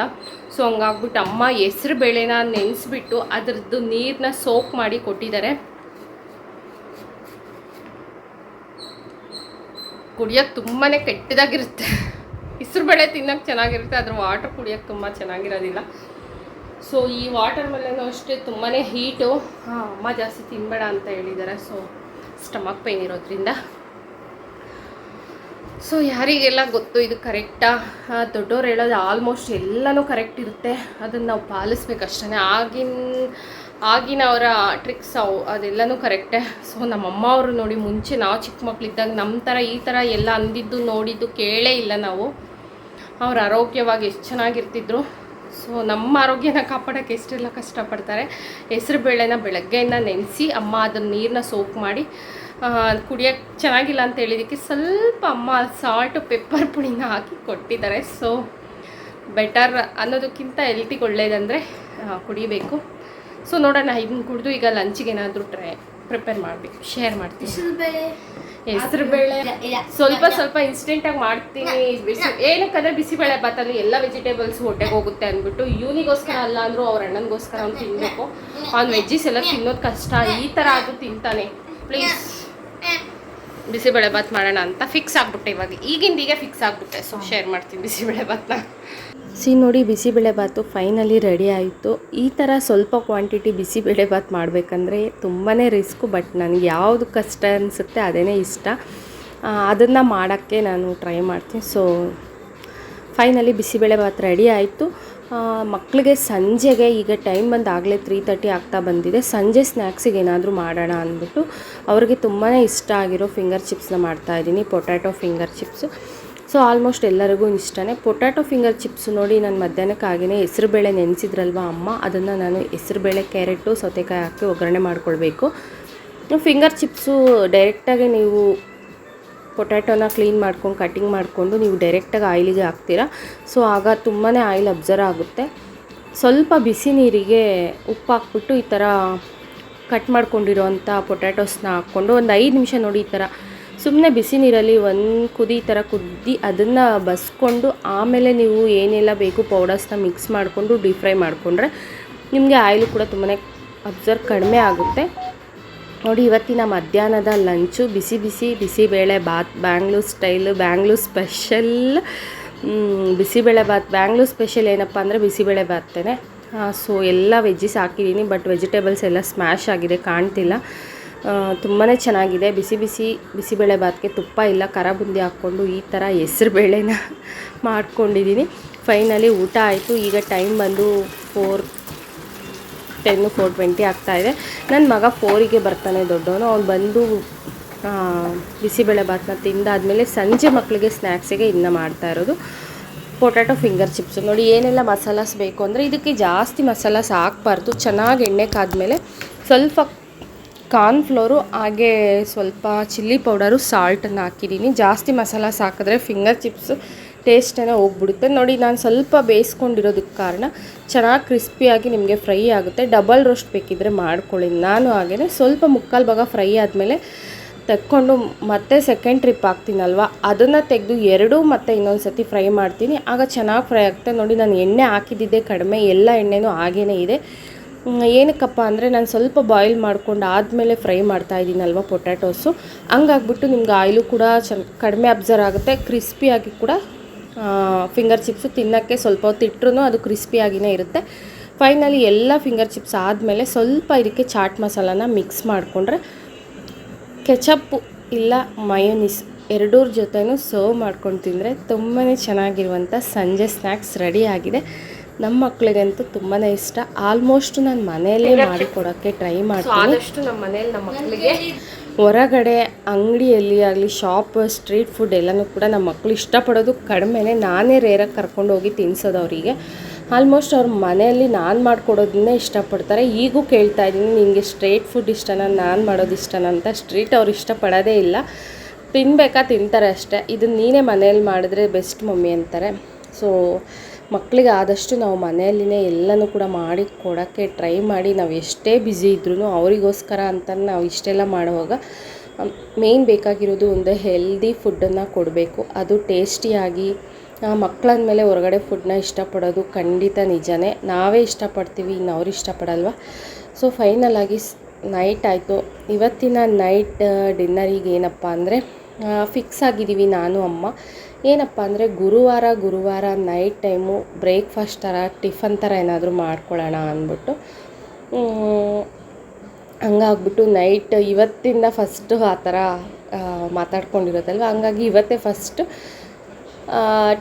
ಸೊ ಹಂಗಾಗ್ಬಿಟ್ಟು ಅಮ್ಮ ಹೆಸ್ರು ಬೇಳೆನ ನೆನೆಸ್ಬಿಟ್ಟು ಅದರದ್ದು ನೀರನ್ನ ಸೋಕ್ ಮಾಡಿ ಕೊಟ್ಟಿದ್ದಾರೆ. ಕುಡಿಯೋಕ್ಕೆ ತುಂಬಾ ಕೆಟ್ಟದಾಗಿರುತ್ತೆ. ಹೆಸ್ರು ಬೇಳೆ ತಿನ್ನೋಕ್ಕೆ ಚೆನ್ನಾಗಿರುತ್ತೆ, ಅದ್ರ ವಾಟರ್ ಕುಡಿಯೋಕ್ಕೆ ತುಂಬ ಚೆನ್ನಾಗಿರೋದಿಲ್ಲ. ಸೊ ಈ ವಾಟರ್ ಮೇಲೆನೂ ಅಷ್ಟೇ ತುಂಬಾ ಹೀಟು. ಅಮ್ಮ ಜಾಸ್ತಿ ತಿನ್ನಬೇಡ ಅಂತ ಹೇಳಿದ್ದಾರೆ. ಸೊ ಸ್ಟಮಕ್ ಪೇನ್ ಇರೋದ್ರಿಂದ. ಸೊ ಯಾರಿಗೆಲ್ಲ ಗೊತ್ತು ಇದು ಕರೆಕ್ಟಾ? ದೊಡ್ಡವ್ರು ಹೇಳೋದು ಆಲ್ಮೋಸ್ಟ್ ಎಲ್ಲನೂ ಕರೆಕ್ಟ್ ಇರುತ್ತೆ, ಅದನ್ನು ನಾವು ಪಾಲಿಸ್ಬೇಕಷ್ಟೇ. ಆಗಿನ ಅವರ ಟ್ರಿಕ್ಸ್ ಅದೆಲ್ಲನೂ ಕರೆಕ್ಟೇ. ಸೊ ನಮ್ಮಮ್ಮ ಅವರು ನೋಡಿ, ಮುಂಚೆ ನಾವು ಚಿಕ್ಕ ಮಕ್ಕಳಿದ್ದಾಗ ನಮ್ಮ ಥರ ಈ ಥರ ಎಲ್ಲ ಅಂದಿದ್ದು ನೋಡಿದ್ದು ಕೇಳೇ ಇಲ್ಲ ನಾವು. ಅವ್ರು ಆರೋಗ್ಯವಾಗಿ ಎಷ್ಟು ಚೆನ್ನಾಗಿರ್ತಿದ್ರು. ಸೊ ನಮ್ಮ ಆರೋಗ್ಯನ ಕಾಪಾಡೋಕ್ಕೆ ಎಷ್ಟೆಲ್ಲ ಕಷ್ಟಪಡ್ತಾರೆ. ಹೆಸ್ರು ಬೇಳೆನ ಬೆಳಗ್ಗೆಯಿಂದ ನೆನೆಸಿ ಅಮ್ಮ ಅದನ್ನು ನೀರನ್ನ ಸೋಕ್ ಮಾಡಿ ಕುಡಿಯೋಕ್ಕೆ ಚೆನ್ನಾಗಿಲ್ಲ ಅಂತ ಹೇಳಿದ್ದಕ್ಕೆ ಸ್ವಲ್ಪ ಅಮ್ಮ ಸಾಲ್ಟು ಪೆಪ್ಪರ್ ಪುಡಿನ ಹಾಕಿ ಕೊಟ್ಟಿದ್ದಾರೆ. ಸೊ ಬೆಟರ್ ಅನ್ನೋದಕ್ಕಿಂತ ಹೆಲ್ತಿಗೆ ಒಳ್ಳೇದಂದರೆ ಕುಡಿಬೇಕು. ಸೊ ನೋಡೋಣ, ಇದನ್ನು ಕುಡಿದು ಈಗ ಲಂಚಿಗೆ ಏನಾದರೂ ಪ್ರಿಪೇರ್ ಮಾಡಬೇಕು, ಶೇರ್ ಮಾಡ್ತೀನಿ. ಹೆಸ್ರು ಬೇಳೆ ಸ್ವಲ್ಪ ಇನ್ಸ್ಟೆಂಟಾಗಿ ಮಾಡ್ತೀನಿ. ಏನಕ್ಕಂದರೆ ಬಿಸಿಬೇಳೆ ಭಾತಲ್ಲಿ ಎಲ್ಲ ವೆಜಿಟೇಬಲ್ಸ್ ಹೊಟ್ಟೆಗೆ ಹೋಗುತ್ತೆ ಅಂದ್ಬಿಟ್ಟು ಇವನಿಗೋಸ್ಕರ ಅಲ್ಲ ಅಂದರೂ ಅವ್ರ ಅಣ್ಣನಿಗೋಸ್ಕರ ಅವ್ನು ತಿನ್ನಬೇಕು. ಅವ್ನು ವೆಜ್ಜೀಸ್ ಎಲ್ಲ ತಿನ್ನೋದು ಕಷ್ಟ, ಈ ಥರ ಆದರೂ ತಿಂತಾನೆ. ಪ್ಲೀಸ್ ಬಿಸಿಬೇಳೆ ಭಾತ್ ಮಾಡೋಣ ಅಂತ ಫಿಕ್ಸ್ ಆಗಿಬಿಟ್ಟೆ. ಈಗಿಂದೀಗೆ ಫಿಕ್ಸ್ ಆಗಿಬಿಟ್ಟೆ. ಸೊ ಶೇರ್ ಮಾಡ್ತೀನಿ ಬಿಸಿಬೇಳೆ ಭಾತ್ನ. ನೋಡಿ, ಬಿಸಿಬೇಳೆ ಭಾತು ಫೈನಲಿ ರೆಡಿ ಆಯಿತು. ಈ ಥರ ಸ್ವಲ್ಪ ಕ್ವಾಂಟಿಟಿ ಬಿಸಿಬೇಳೆ ಭಾತ್ ಮಾಡಬೇಕಂದ್ರೆ ತುಂಬಾ ರಿಸ್ಕು, ಬಟ್ ನನಗೆ ಯಾವುದು ಕಷ್ಟ ಅನಿಸುತ್ತೆ ಅದೇ ಇಷ್ಟ. ಅದನ್ನು ಮಾಡೋಕ್ಕೆ ನಾನು ಟ್ರೈ ಮಾಡ್ತೀನಿ. So finally bisibele bath ready ಆಯಿತು. ಮಕ್ಕಳಿಗೆ ಸಂಜೆಗೆ ಈಗ ಟೈಮ್ ಬಂದು ಆಗಲೇ 3:30 ಆಗ್ತಾ ಬಂದಿದೆ. ಸಂಜೆ ಸ್ನ್ಯಾಕ್ಸಿಗೆ ಏನಾದರೂ ಮಾಡೋಣ ಅಂದ್ಬಿಟ್ಟು ಅವ್ರಿಗೆ ತುಂಬಾ ಇಷ್ಟ ಆಗಿರೋ ಫಿಂಗರ್ ಚಿಪ್ಸ್ನ ಮಾಡ್ತಾಯಿದ್ದೀನಿ, potato finger chips. So almost ಎಲ್ಲರಿಗೂ ಇಷ್ಟನೇ. ಪೊಟ್ಯಾಟೊ ಫಿಂಗರ್ ಚಿಪ್ಸು ನೋಡಿ, ನಾನು ಮಧ್ಯಾಹ್ನಕ್ಕಾಗಿಯೇ ಹೆಸ್ರುಬೇಳೆ ನೆನೆಸಿದ್ರಲ್ವ ಅಮ್ಮ, ಅದನ್ನು ನಾನು ಹೆಸ್ರುಬೇಳೆ, ಕ್ಯಾರೆಟು, ಸೌತೆಕಾಯಿ ಹಾಕಿ ಒಗ್ಗರಣೆ ಮಾಡ್ಕೊಳ್ಬೇಕು. ಫಿಂಗರ್ ಚಿಪ್ಸು ಡೈರೆಕ್ಟಾಗಿ ನೀವು ಪೊಟ್ಯಾಟೊನ ಕ್ಲೀನ್ ಮಾಡ್ಕೊಂಡು ಕಟ್ಟಿಂಗ್ ಮಾಡಿಕೊಂಡು ನೀವು ಡೈರೆಕ್ಟಾಗಿ ಆಯಿಲಿಗೆ ಹಾಕ್ತೀರಾ. ಸೊ ಆಗ ತುಂಬಾ ಆಯಿಲ್ ಅಬ್ಸರ್ವ್ ಆಗುತ್ತೆ. ಸ್ವಲ್ಪ ಬಿಸಿ ನೀರಿಗೆ ಉಪ್ಪು ಹಾಕ್ಬಿಟ್ಟು ಈ ಥರ ಕಟ್ ಮಾಡ್ಕೊಂಡಿರೋವಂಥ ಪೊಟ್ಯಾಟೋಸ್ನ ಹಾಕ್ಕೊಂಡು ಒಂದು 5 ನಿಮಿಷ ನೋಡಿ, ಈ ಥರ ಸುಮ್ಮನೆ ಬಿಸಿ ನೀರಲ್ಲಿ ಒಂದು ಕುದಿ ಈ ಥರ ಕುದ್ದಿ ಅದನ್ನು ಬಸ್ಕೊಂಡು ಆಮೇಲೆ ನೀವು ಏನೆಲ್ಲ ಬೇಕು ಪೌಡರ್ಸ್ನ ಮಿಕ್ಸ್ ಮಾಡಿಕೊಂಡು ಡೀಪ್ ಫ್ರೈ ಮಾಡಿಕೊಂಡ್ರೆ ನಿಮಗೆ ಆಯಿಲು ಕೂಡ ತುಂಬಾ ಅಬ್ಸರ್ವ್ ಕಡಿಮೆ ಆಗುತ್ತೆ. ನೋಡಿ, ಇವತ್ತಿನ ಮಧ್ಯಾಹ್ನದ lunch bisibele bath, Bangalore style, Bangalore special bisibele bath. Bangalore special ಏನಪ್ಪ ಅಂದರೆ ಬಿಸಿಬೇಳೆ ಭಾತೇ. ಸೊ ಎಲ್ಲ ವೆಜ್ಜೀಸ್ ಹಾಕಿದ್ದೀನಿ, ಬಟ್ ವೆಜಿಟೇಬಲ್ಸ್ ಎಲ್ಲ ಸ್ಮ್ಯಾಶ್ ಆಗಿದೆ, ಕಾಣ್ತಿಲ್ಲ. ತುಂಬಾ ಚೆನ್ನಾಗಿದೆ. ಬಿಸಿಬೇಳೆ ಭಾತ್ಗೆ ತುಪ್ಪ ಇಲ್ಲ, ಖಾರ ಬುಂದಿ ಹಾಕ್ಕೊಂಡು ಈ ಥರ ಹೆಸ್ರು ಬೇಳೆನ ಮಾಡ್ಕೊಂಡಿದ್ದೀನಿ. ಫೈನಲಿ ಊಟ ಆಯಿತು. ಈಗ ಟೈಮ್ ಬಂದು 4:10, 4:20 ಆಗ್ತಾಯಿದೆ. ನನ್ನ ಮಗ 4ಗೆ ಬರ್ತಾನೆ ದೊಡ್ಡವನು. ಅವ್ನು ಬಂದು ಬಿಸಿಬೇಳೆ ಭಾತನ್ನ ತಿಂದಾದಮೇಲೆ ಸಂಜೆ ಮಕ್ಕಳಿಗೆ ಸ್ನ್ಯಾಕ್ಸಿಗೆ ಇನ್ನು ಮಾಡ್ತಾ ಇರೋದು ಪೊಟ್ಯಾಟೊ ಫಿಂಗರ್ ಚಿಪ್ಸು. ನೋಡಿ, ಏನೆಲ್ಲ ಮಸಾಲಾಸ್ ಬೇಕು ಅಂದರೆ ಇದಕ್ಕೆ ಜಾಸ್ತಿ ಮಸಾಲಾಸ್ ಹಾಕಬಾರ್ದು. ಚೆನ್ನಾಗಿ ಎಣ್ಣೆ ಕಾದ್ಮೇಲೆ ಸ್ವಲ್ಪ ಕಾರ್ನ್ಫ್ಲೋರು ಹಾಗೆ ಸ್ವಲ್ಪ ಚಿಲ್ಲಿ ಪೌಡರು, ಸಾಲ್ಟನ್ನು ಹಾಕಿದ್ದೀನಿ. ಜಾಸ್ತಿ ಮಸಾಲಾಸ್ ಹಾಕಿದ್ರೆ ಫಿಂಗರ್ ಚಿಪ್ಸು ಟೇಸ್ಟನ್ನು ಹೋಗ್ಬಿಡುತ್ತೆ. ನೋಡಿ, ನಾನು ಸ್ವಲ್ಪ ಬೇಯಿಸ್ಕೊಂಡಿರೋದಕ್ಕೆ ಕಾರಣ ಚೆನ್ನಾಗಿ ಕ್ರಿಸ್ಪಿಯಾಗಿ ನಿಮಗೆ ಫ್ರೈ ಆಗುತ್ತೆ. ಡಬಲ್ ರೋಸ್ಟ್ ಬೇಕಿದ್ದರೆ ಮಾಡ್ಕೊಳ್ಳಿ. ನಾನು ಹಾಗೆಯೇ ಸ್ವಲ್ಪ ಮುಕ್ಕಾಲು ಭಾಗ ಫ್ರೈ ಆದಮೇಲೆ ತೆಕ್ಕೊಂಡು ಮತ್ತೆ ಸೆಕೆಂಡ್ ಟ್ರಿಪ್ ಹಾಕ್ತೀನಲ್ವ ಅದನ್ನು ತೆಗೆದು ಎರಡೂ ಮತ್ತೆ ಇನ್ನೊಂದು ಸತಿ ಫ್ರೈ ಮಾಡ್ತೀನಿ. ಆಗ ಚೆನ್ನಾಗಿ ಫ್ರೈ ಆಗುತ್ತೆ. ನೋಡಿ ನಾನು ಎಣ್ಣೆ ಹಾಕಿದ್ದಿದ್ದೆ ಕಡಿಮೆ, ಎಲ್ಲ ಎಣ್ಣೆನೂ ಹಾಗೇ ಇದೆ. ಏನಕ್ಕಪ್ಪ ಅಂದರೆ ನಾನು ಸ್ವಲ್ಪ ಬಾಯ್ಲ್ ಮಾಡ್ಕೊಂಡು ಆದಮೇಲೆ ಫ್ರೈ ಮಾಡ್ತಾಯಿದ್ದೀನಲ್ವ ಪೊಟ್ಯಾಟೋಸು, ಹಂಗಾಗ್ಬಿಟ್ಟು ನಿಮ್ಗೆ ಆಯಿಲು ಕೂಡ ಕಡಿಮೆ ಅಬ್ಸರ್ವ್ ಆಗುತ್ತೆ. ಕ್ರಿಸ್ಪಿಯಾಗಿ ಕೂಡ ಫಿಂಗರ್ ಚಿಪ್ಸು ತಿನ್ನೋಕ್ಕೆ ಸ್ವಲ್ಪ ಹೊತ್ತು ಇಟ್ಟರೂ ಅದು ಕ್ರಿಸ್ಪಿಯಾಗಿಯೇ ಇರುತ್ತೆ. ಫೈನಲಿ ಎಲ್ಲ ಫಿಂಗರ್ ಚಿಪ್ಸ್ ಆದಮೇಲೆ ಸ್ವಲ್ಪ ಇದಕ್ಕೆ ಚಾಟ್ ಮಸಾಲಾನ ಮಿಕ್ಸ್ ಮಾಡಿಕೊಂಡ್ರೆ ಕೆಚಪ್ಪು ಇಲ್ಲ ಮಯೋನೀಸ್ ಎರಡೂರ ಜೊತೆನೂ ಸರ್ವ್ ಮಾಡ್ಕೊಂಡು ತಿಂದರೆ ತುಂಬಾ ಚೆನ್ನಾಗಿರುವಂಥ ಸಂಜೆ ಸ್ನ್ಯಾಕ್ಸ್ ರೆಡಿ ಆಗಿದೆ. ನಮ್ಮ ಮಕ್ಕಳಿಗಂತೂ ತುಂಬಾ ಇಷ್ಟ. ಆಲ್ಮೋಸ್ಟ್ ನಾನು ಮನೆಯಲ್ಲೇ ಮಾಡಿಕೊಡೋಕ್ಕೆ ಟ್ರೈ ಮಾಡ್ತೀನಿ. ಆದಷ್ಟು ನಮ್ಮ ಮನೇಲಿ ನಮ್ಮ ಮಕ್ಕಳಿಗೆ ಹೊರಗಡೆ ಅಂಗಡಿಯಲ್ಲಿ ಆಗಲಿ ಶಾಪ್ ಸ್ಟ್ರೀಟ್ ಫುಡ್ ಎಲ್ಲನೂ ಕೂಡ ನಮ್ಮ ಮಕ್ಕಳು ಇಷ್ಟಪಡೋದು ಕಡಿಮೆನೇ. ನಾನೇ ರೇರಾಗಿ ಕರ್ಕೊಂಡು ಹೋಗಿ ತಿನ್ನಿಸೋದು ಅವರಿಗೆ. ಆಲ್ಮೋಸ್ಟ್ ಅವ್ರ ಮನೆಯಲ್ಲಿ ನಾನು ಮಾಡಿಕೊಡೋದನ್ನೇ ಇಷ್ಟಪಡ್ತಾರೆ. ಈಗೂ ಕೇಳ್ತಾ ಇದ್ದೀನಿ, ನಿನಗೆ ಸ್ಟ್ರೀಟ್ ಫುಡ್ ಇಷ್ಟನಾ, ನಾನು ಮಾಡೋದು ಇಷ್ಟನಾ ಅಂತ. ಸ್ಟ್ರೀಟ್ ಅವ್ರು ಇಷ್ಟಪಡೋದೇ ಇಲ್ಲ, ತಿನ್ನಬೇಕಾ ತಿಂತಾರೆ ಅಷ್ಟೇ. ಇದನ್ನು ನೀನೇ ಮನೇಲಿ ಮಾಡಿದ್ರೆ ಬೆಸ್ಟ್ ಮಮ್ಮಿ ಅಂತಾರೆ. ಸೊ ಮಕ್ಕಳಿಗೆ ಆದಷ್ಟು ನಾವು ಮನೆಯಲ್ಲಿನೇ ಎಲ್ಲನೂ ಕೂಡ ಮಾಡಿ ಕೊಡೋಕ್ಕೆ ಟ್ರೈ ಮಾಡಿ. ನಾವು ಎಷ್ಟೇ ಬ್ಯುಸಿ ಇದ್ರೂ ಅವರಿಗೋಸ್ಕರ ಅಂತ ನಾವು ಇಷ್ಟೆಲ್ಲ ಮಾಡುವಾಗ ಮೇಯ್ನ್ ಬೇಕಾಗಿರೋದು ಒಂದು ಹೆಲ್ದಿ ಫುಡ್ಡನ್ನು ಕೊಡಬೇಕು, ಅದು ಟೇಸ್ಟಿಯಾಗಿ. ಮಕ್ಕಳಂದಮೇಲೆ ಹೊರಗಡೆ ಫುಡ್ನ ಇಷ್ಟಪಡೋದು ಖಂಡಿತ ನಿಜನೇ. ನಾವೇ ಇಷ್ಟಪಡ್ತೀವಿ, ಇನ್ನು ಅವ್ರು ಇಷ್ಟಪಡಲ್ವ. ಸೊ ಫೈನಲಾಗಿ ನೈಟ್ ಆಯಿತು. ಇವತ್ತಿನ ನೈಟ್ ಡಿನ್ನರಿಗೆ ಏನಪ್ಪ ಅಂದರೆ ಫಿಕ್ಸ್ ಆಗಿದ್ದೀವಿ ನಾನು ಅಮ್ಮ. ಏನಪ್ಪ ಅಂದರೆ ಗುರುವಾರ ನೈಟ್ ಟೈಮು ಬ್ರೇಕ್ಫಾಸ್ಟ್ ಥರ ಟಿಫನ್ ಥರ ಏನಾದರೂ ಮಾಡ್ಕೊಳ್ಳೋಣ ಅಂದ್ಬಿಟ್ಟು ಹಂಗಾಗ್ಬಿಟ್ಟು ನೈಟ್ ಇವತ್ತಿಂದ ಫಸ್ಟು ಆ ಥರ ಮಾತಾಡ್ಕೊಂಡಿರೋದಲ್ವ, ಹಂಗಾಗಿ ಇವತ್ತೇ ಫಸ್ಟು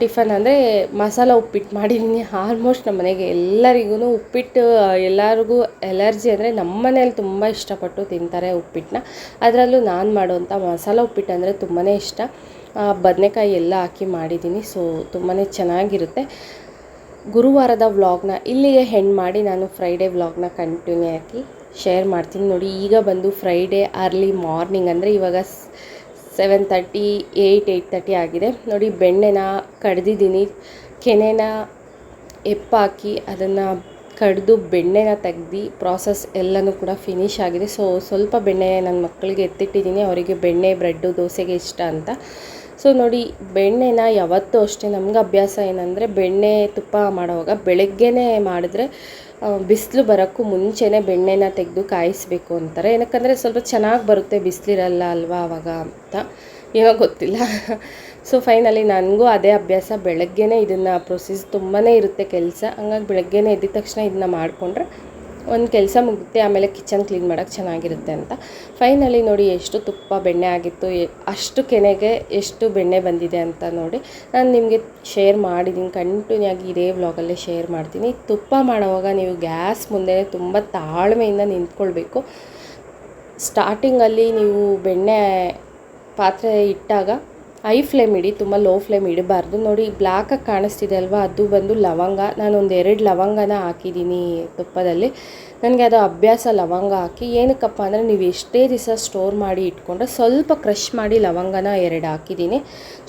ಟಿಫನ್ ಅಂದರೆ ಮಸಾಲ ಉಪ್ಪಿಟ್ಟು ಮಾಡಿದ್ದೀನಿ. ಆಲ್ಮೋಸ್ಟ್ ನಮ್ಮ ಮನೆಗೆ ಎಲ್ಲರಿಗೂ ಉಪ್ಪಿಟ್ಟು ಎಲ್ಲರಿಗೂ ಎಲರ್ಜಿ ಅಂದರೆ ನಮ್ಮ ಮನೇಲಿ ತುಂಬ ಇಷ್ಟಪಟ್ಟು ತಿಂತಾರೆ ಉಪ್ಪಿಟ್ಟನ್ನ. ಅದರಲ್ಲೂ ನಾನು ಮಾಡೋವಂಥ ಮಸಾಲ ಉಪ್ಪಿಟ್ಟು ಅಂದರೆ ತುಂಬಾ ಇಷ್ಟ. ಬದನೆಕಾಯಿ ಎಲ್ಲ ಹಾಕಿ ಮಾಡಿದ್ದೀನಿ. ಸೊ ತುಂಬಾ ಚೆನ್ನಾಗಿರುತ್ತೆ. ಗುರುವಾರದ ವ್ಲಾಗ್ನ ಇಲ್ಲಿಗೆ ಹೆಂಡ್ ಮಾಡಿ ನಾನು ಫ್ರೈಡೇ ವ್ಲಾಗ್ನ ಕಂಟಿನ್ಯೂ ಆಗಿ ಶೇರ್ ಮಾಡ್ತೀನಿ. ನೋಡಿ ಈಗ ಬಂದು ಫ್ರೈಡೇ ಅರ್ಲಿ ಮಾರ್ನಿಂಗ್ ಅಂದರೆ ಇವಾಗ 7:30 8:30 ಆಗಿದೆ. ನೋಡಿ ಬೆಣ್ಣೆನ ಕಡ್ದಿದ್ದೀನಿ, ಕೆನೆನ ಎಪ್ಪಾಕಿ ಅದನ್ನು ಕಡ್ದು ಬೆಣ್ಣೆನ ತೆಗ್ದು ಪ್ರಾಸೆಸ್ ಎಲ್ಲನೂ ಕೂಡ ಫಿನಿಶ್ ಆಗಿದೆ. ಸೊ ಸ್ವಲ್ಪ ಬೆಣ್ಣೆ ನನ್ನ ಮಕ್ಕಳಿಗೆ ಎತ್ತಿಟ್ಟಿದ್ದೀನಿ, ಅವರಿಗೆ ಬೆಣ್ಣೆ ಬ್ರೆಡ್ಡು ದೋಸೆಗೆ ಇಷ್ಟ ಅಂತ. ಸೊ ನೋಡಿ ಬೆಣ್ಣೆನ ಯಾವತ್ತೂ ಅಷ್ಟೇ ನಮ್ಗೆ ಅಭ್ಯಾಸ ಏನಂದರೆ ಬೆಣ್ಣೆ ತುಪ್ಪ ಮಾಡೋವಾಗ ಬೆಳಗ್ಗೆನೇ ಮಾಡಿದ್ರೆ ಬಿಸಿಲು ಬರೋಕ್ಕೂ ಮುಂಚೆನೇ ಬೆಣ್ಣೆನ ತೆಗೆದು ಕಾಯಿಸಬೇಕು ಅಂತಾರೆ. ಏನಕ್ಕಂದರೆ ಸ್ವಲ್ಪ ಚೆನ್ನಾಗಿ ಬರುತ್ತೆ, ಬಿಸಿಲಿರಲ್ಲ ಅಲ್ವಾ ಆವಾಗ ಅಂತ, ಏನೋ ಗೊತ್ತಿಲ್ಲ. ಸೊ ಫೈನಲಿ ನನಗೂ ಅದೇ ಅಭ್ಯಾಸ. ಬೆಳಗ್ಗೆನೇ ಇದನ್ನು ಪ್ರೊಸೀಸ್ ತುಂಬಾ ಇರುತ್ತೆ ಕೆಲಸ, ಹಂಗಾಗಿ ಬೆಳಗ್ಗೆನೇ ಎದ್ದ ತಕ್ಷಣ ಇದನ್ನ ಮಾಡಿಕೊಂಡ್ರೆ ಒಂದು ಕೆಲಸ ಮುಗುತ್ತೆ, ಆಮೇಲೆ ಕಿಚನ್ ಕ್ಲೀನ್ ಮಾಡೋಕ್ಕೆ ಚೆನ್ನಾಗಿರುತ್ತೆ ಅಂತ. ಫೈನಲಿ ನೋಡಿ ಎಷ್ಟು ತುಪ್ಪ ಬೆಣ್ಣೆ ಆಗಿತ್ತು, ಅಷ್ಟು ಕೆನೆಗೆ ಎಷ್ಟು ಬೆಣ್ಣೆ ಬಂದಿದೆ ಅಂತ ನೋಡಿ ನಾನು ನಿಮಗೆ ಶೇರ್ ಮಾಡಿದ್ದೀನಿ. ಕಂಟಿನ್ಯೂ ಆಗಿ ಇದೇ ವ್ಲಾಗಲ್ಲೇ ಶೇರ್ ಮಾಡ್ತೀನಿ. ತುಪ್ಪ ಮಾಡೋವಾಗ ನೀವು ಗ್ಯಾಸ್ ಮುಂದೆ ತುಂಬ ತಾಳ್ಮೆಯಿಂದ ನಿಂತ್ಕೊಳ್ಬೇಕು. ಸ್ಟಾರ್ಟಿಂಗಲ್ಲಿ ನೀವು ಬೆಣ್ಣೆ ಪಾತ್ರೆ ಇಟ್ಟಾಗ ಹೈ ಫ್ಲೇಮ್ ಇಡಿ, ತುಂಬ ಲೋ ಫ್ಲೇಮ್ ಇಡಬಾರ್ದು. ನೋಡಿ ಬ್ಲ್ಯಾಕಾಗಿ ಕಾಣಿಸ್ತಿದೆ ಅಲ್ವಾ, ಅದು ಬಂದು ಲವಂಗ. ನಾನೊಂದು 2 ಲವಂಗನ ಹಾಕಿದ್ದೀನಿ ತುಪ್ಪದಲ್ಲಿ. ನನಗೆ ಅದು ಅಭ್ಯಾಸ ಲವಂಗ ಹಾಕಿ. ಏನಕ್ಕಪ್ಪ ಅಂದರೆ ನೀವು ಎಷ್ಟೇ ದಿವಸ ಸ್ಟೋರ್ ಮಾಡಿ ಇಟ್ಕೊಂಡ್ರೆ ಸ್ವಲ್ಪ ಕ್ರಷ್ ಮಾಡಿ ಲವಂಗನ 2 ಹಾಕಿದ್ದೀನಿ.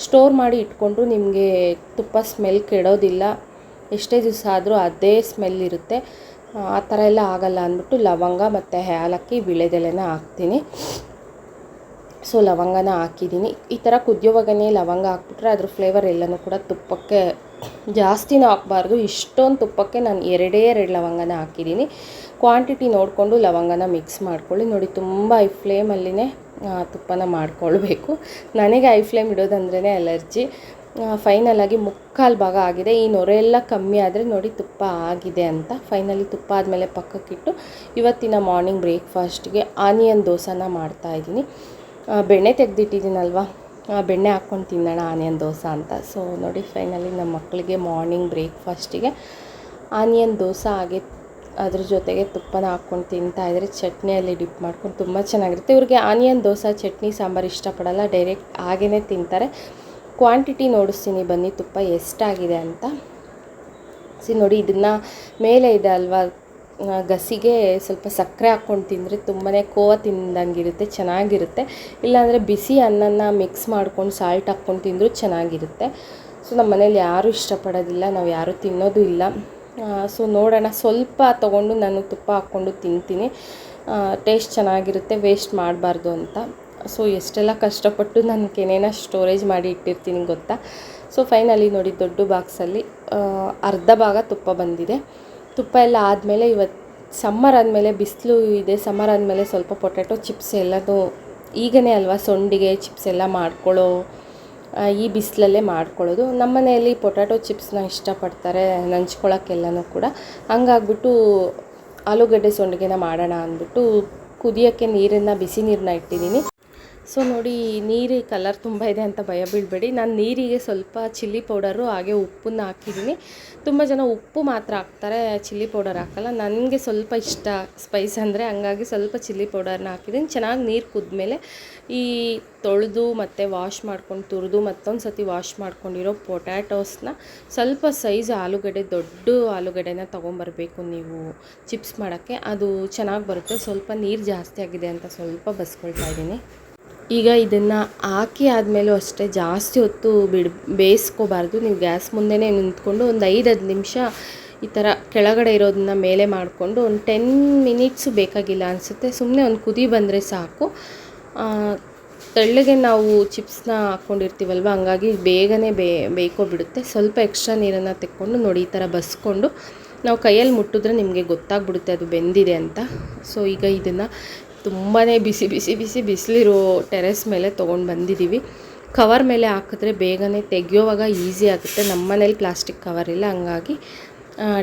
ಸ್ಟೋರ್ ಮಾಡಿ ಇಟ್ಕೊಂಡ್ರು ನಿಮಗೆ ತುಪ್ಪ ಸ್ಮೆಲ್ ಕೆಡೋದಿಲ್ಲ, ಎಷ್ಟೇ ದಿವಸ ಆದರೂ ಅದೇ ಸ್ಮೆಲ್ ಇರುತ್ತೆ. ಆ ಥರ ಎಲ್ಲ ಆಗಲ್ಲ ಅಂದ್ಬಿಟ್ಟು ಲವಂಗ ಮತ್ತು ಏಲಕ್ಕಿ ವೀಳ್ಯದೆಲೆನ ಹಾಕ್ತೀನಿ. ಸೊ ಲವಂಗನ ಹಾಕಿದ್ದೀನಿ. ಈ ಥರ ಕುದಿಯೋವಾಗನೇ ಲವಂಗ ಹಾಕ್ಬಿಟ್ರೆ ಅದ್ರ ಫ್ಲೇವರ್ ಎಲ್ಲನೂ ಕೂಡ ತುಪ್ಪಕ್ಕೆ ಜಾಸ್ತಿನೂ ಹಾಕಬಾರ್ದು. ಇಷ್ಟೊಂದು ತುಪ್ಪಕ್ಕೆ ನಾನು 2 ಲವಂಗನ ಹಾಕಿದ್ದೀನಿ. ಕ್ವಾಂಟಿಟಿ ನೋಡಿಕೊಂಡು ಲವಂಗನ ಮಿಕ್ಸ್ ಮಾಡ್ಕೊಳ್ಳಿ. ನೋಡಿ ತುಂಬ ಐ ಫ್ಲೇಮಲ್ಲಿನೇ ತುಪ್ಪನ ಮಾಡ್ಕೊಳ್ಬೇಕು. ನನಗೆ ಐ ಫ್ಲೇಮ್ ಇಡೋದಂದ್ರೇ ಅಲರ್ಜಿ. ಫೈನಲಾಗಿ 3/4 ಭಾಗ ಆಗಿದೆ. ಈ ನೊರೆ ಎಲ್ಲ ಕಮ್ಮಿ ಆದರೆ ನೋಡಿ ತುಪ್ಪ ಆಗಿದೆ ಅಂತ. ಫೈನಲಿ ತುಪ್ಪ ಆದಮೇಲೆ ಪಕ್ಕಕ್ಕಿಟ್ಟು ಇವತ್ತಿನ ಮಾರ್ನಿಂಗ್ ಬ್ರೇಕ್ಫಾಸ್ಟ್ಗೆ ಆನಿಯನ್ ದೋಸೆನ ಮಾಡ್ತಾಯಿದ್ದೀನಿ. ಬೆಣ್ಣೆ ತೆಗೆದಿಟ್ಟಿದ್ದೀನಲ್ವ, ಬೆಣ್ಣೆ ಹಾಕ್ಕೊಂಡು ತಿನ್ನೋಣ ಆನಿಯನ್ ದೋಸೆ ಅಂತ. ಸೊ ನೋಡಿ ಫೈನಲಿ ನಮ್ಮ ಮಕ್ಕಳಿಗೆ ಮಾರ್ನಿಂಗ್ ಬ್ರೇಕ್ಫಾಸ್ಟಿಗೆ ಆನಿಯನ್ ದೋಸೆ ಹಾಗೆ ಅದ್ರ ಜೊತೆಗೆ ತುಪ್ಪನ ಹಾಕ್ಕೊಂಡು ತಿಂತಾಯಿದ್ರೆ ಚಟ್ನಿಯಲ್ಲಿ ಡಿಪ್ ಮಾಡ್ಕೊಂಡು ತುಂಬ ಚೆನ್ನಾಗಿರುತ್ತೆ. ಇವ್ರಿಗೆ ಆನಿಯನ್ ದೋಸೆ ಚಟ್ನಿ ಸಾಂಬಾರು ಇಷ್ಟಪಡಲ್ಲ, ಡೈರೆಕ್ಟ್ ಹಾಗೇ ತಿಂತಾರೆ. ಕ್ವಾಂಟಿಟಿ ನೋಡಿಸ್ತೀನಿ ಬನ್ನಿ ತುಪ್ಪ ಎಷ್ಟಾಗಿದೆ ಅಂತ. ನೋಡಿ ಇದನ್ನು ಮೇಲೆ ಇದೆ ಅಲ್ವಾ ಗಸಿಗೆ ಸ್ವಲ್ಪ ಸಕ್ಕರೆ ಹಾಕ್ಕೊಂಡು ತಿಂದರೆ ತುಂಬಾ ಕೋವ ತಿಂದಂಗಿರುತ್ತೆ, ಚೆನ್ನಾಗಿರುತ್ತೆ. ಇಲ್ಲಾಂದರೆ ಬಿಸಿ ಅನ್ನನ ಮಿಕ್ಸ್ ಮಾಡ್ಕೊಂಡು ಸಾಲ್ಟ್ ಹಾಕ್ಕೊಂಡು ತಿಂದರೂ ಚೆನ್ನಾಗಿರುತ್ತೆ. ಸೊ ನಮ್ಮ ಮನೇಲಿ ಯಾರೂ ಇಷ್ಟಪಡೋದಿಲ್ಲ, ನಾವು ಯಾರೂ ತಿನ್ನೋದು ಇಲ್ಲ. ಸೊ ನೋಡೋಣ, ಸ್ವಲ್ಪ ತೊಗೊಂಡು ನಾನು ತುಪ್ಪ ಹಾಕ್ಕೊಂಡು ತಿಂತೀನಿ. ಟೇಸ್ಟ್ ಚೆನ್ನಾಗಿರುತ್ತೆ, ವೇಸ್ಟ್ ಮಾಡಬಾರ್ದು ಅಂತ. ಸೊ ಎಷ್ಟೆಲ್ಲ ಕಷ್ಟಪಟ್ಟು ನಾನು ಕೆನೆನ ಸ್ಟೋರೇಜ್ ಮಾಡಿ ಇಟ್ಟಿರ್ತೀನಿ ಗೊತ್ತಾ. ಸೊ ಫೈನಲಿ ನೋಡಿ ದೊಡ್ಡ ಬಾಕ್ಸಲ್ಲಿ ಅರ್ಧ ಭಾಗ ತುಪ್ಪ ಬಂದಿದೆ. ತುಪ್ಪ ಎಲ್ಲ ಆದಮೇಲೆ ಇವತ್ತು ಸಮ್ಮರ್ ಆದಮೇಲೆ ಬಿಸಿಲು ಇದೆ, ಸಮ್ಮರ್ ಆದಮೇಲೆ ಸ್ವಲ್ಪ ಪೊಟ್ಯಾಟೊ ಚಿಪ್ಸ್ ಎಲ್ಲನೂ ಈಗನೇ ಅಲ್ವಾ ಸೊಂಡಿಗೆ ಚಿಪ್ಸ್ ಎಲ್ಲ ಮಾಡ್ಕೊಳ್ಳೋ ಈ ಬಿಸಿಲಲ್ಲೇ ಮಾಡ್ಕೊಳ್ಳೋದು. ನಮ್ಮ ಮನೆಯಲ್ಲಿ ಪೊಟ್ಯಾಟೊ ಚಿಪ್ಸ್ನ ಇಷ್ಟಪಡ್ತಾರೆ ನಂಚ್ಕೊಳ್ಳೋಕ್ಕೆಲ್ಲನೂ ಕೂಡ. ಹಂಗಾಗ್ಬಿಟ್ಟು ಆಲೂಗಡ್ಡೆ ಸೊಂಡಿಗೆನ ಮಾಡೋಣ ಅಂದ್ಬಿಟ್ಟು ಕುದಿಯೋಕ್ಕೆ ನೀರನ್ನು ಬಿಸಿ ನೀರನ್ನ ಇಟ್ಟಿದ್ದೀನಿ. ಸೊ ನೋಡಿ ನೀರು ಕಲರ್ ತುಂಬ ಇದೆ ಅಂತ ಭಯ ಬೀಳಬೇಡಿ. ನಾನು ನೀರಿಗೆ ಸ್ವಲ್ಪ ಚಿಲ್ಲಿ ಪೌಡರು ಹಾಗೆ ಉಪ್ಪನ್ನು ಹಾಕಿದ್ದೀನಿ. ತುಂಬ ಜನ ಉಪ್ಪು ಮಾತ್ರ ಹಾಕ್ತಾರೆ, ಚಿಲ್ಲಿ ಪೌಡರ್ ಹಾಕಲ್ಲ. ನನಗೆ ಸ್ವಲ್ಪ ಇಷ್ಟ ಸ್ಪೈಸ್ ಅಂದರೆ, ಹಂಗಾಗಿ ಸ್ವಲ್ಪ ಚಿಲ್ಲಿ ಪೌಡರ್ನ ಹಾಕಿದ್ದೀನಿ. ಚೆನ್ನಾಗಿ ನೀರು ಕುದ್ಮೇಲೆ ಈ ತೊಳೆದು ಮತ್ತು ವಾಶ್ ಮಾಡ್ಕೊಂಡು ತುರಿದು ಮತ್ತೊಂದು ಸತಿ ವಾಶ್ ಮಾಡ್ಕೊಂಡಿರೋ ಪೊಟ್ಯಾಟೋಸ್ನ ಸ್ವಲ್ಪ ಸೈಜ್ ಆಲೂಗಡ್ಡೆ, ದೊಡ್ಡ ಆಲೂಗಡ್ಡೆನ ತೊಗೊಂಬರ್ಬೇಕು ನೀವು ಚಿಪ್ಸ್ ಮಾಡೋಕ್ಕೆ, ಅದು ಚೆನ್ನಾಗಿ ಬರುತ್ತೆ. ಸ್ವಲ್ಪ ನೀರು ಜಾಸ್ತಿ ಆಗಿದೆ ಅಂತ ಸ್ವಲ್ಪ ಬಸ್ಕೊಳ್ತಾ ಇದ್ದೀನಿ. ಈಗ ಇದನ್ನು ಹಾಕಿ ಆದಮೇಲೂ ಅಷ್ಟೇ ಜಾಸ್ತಿ ಹೊತ್ತು ಬೇಯಿಸ್ಕೋಬಾರ್ದು. ನೀವು ಗ್ಯಾಸ್ ಮುಂದೆನೇ ನಿಂತ್ಕೊಂಡು ಒಂದು 5-10 ನಿಮಿಷ ಈ ಥರ ಕೆಳಗಡೆ ಇರೋದನ್ನ ಮೇಲೆ ಮಾಡಿಕೊಂಡು ಒಂದು 10 ಮಿನಿಟ್ಸು ಬೇಕಾಗಿಲ್ಲ ಅನಿಸುತ್ತೆ, ಸುಮ್ಮನೆ ಒಂದು ಕುದಿ ಬಂದರೆ ಸಾಕು. ತೆಳ್ಳಗೆ ನಾವು ಚಿಪ್ಸ್ನ ಹಾಕ್ಕೊಂಡಿರ್ತೀವಲ್ವ, ಹಂಗಾಗಿ ಬೇಗನೆ ಬೇಯ್ಕೊಬಿಡುತ್ತೆ. ಸ್ವಲ್ಪ ಎಕ್ಸ್ಟ್ರಾ ನೀರನ್ನು ತೆಕ್ಕೊಂಡು ನೋಡಿ ಈ ಥರ ಬಸ್ಕೊಂಡು ನಾವು ಕೈಯಲ್ಲಿ ಮುಟ್ಟಿದ್ರೆ ನಿಮಗೆ ಗೊತ್ತಾಗ್ಬಿಡುತ್ತೆ ಅದು ಬೆಂದಿದೆ ಅಂತ. ಸೊ ಈಗ ಇದನ್ನು ತುಂಬಾ ಬಿಸಿಲಿರೋ ಟೆರೆಸ್ ಮೇಲೆ ತೊಗೊಂಡು ಬಂದಿದ್ದೀವಿ. ಕವರ್ ಮೇಲೆ ಹಾಕಿದ್ರೆ ಬೇಗನೆ ತೆಗೆಯೋವಾಗ ಈಸಿ ಆಗುತ್ತೆ. ನಮ್ಮ ಮನೇಲಿ ಪ್ಲಾಸ್ಟಿಕ್ ಕವರ್ ಇಲ್ಲ, ಹಂಗಾಗಿ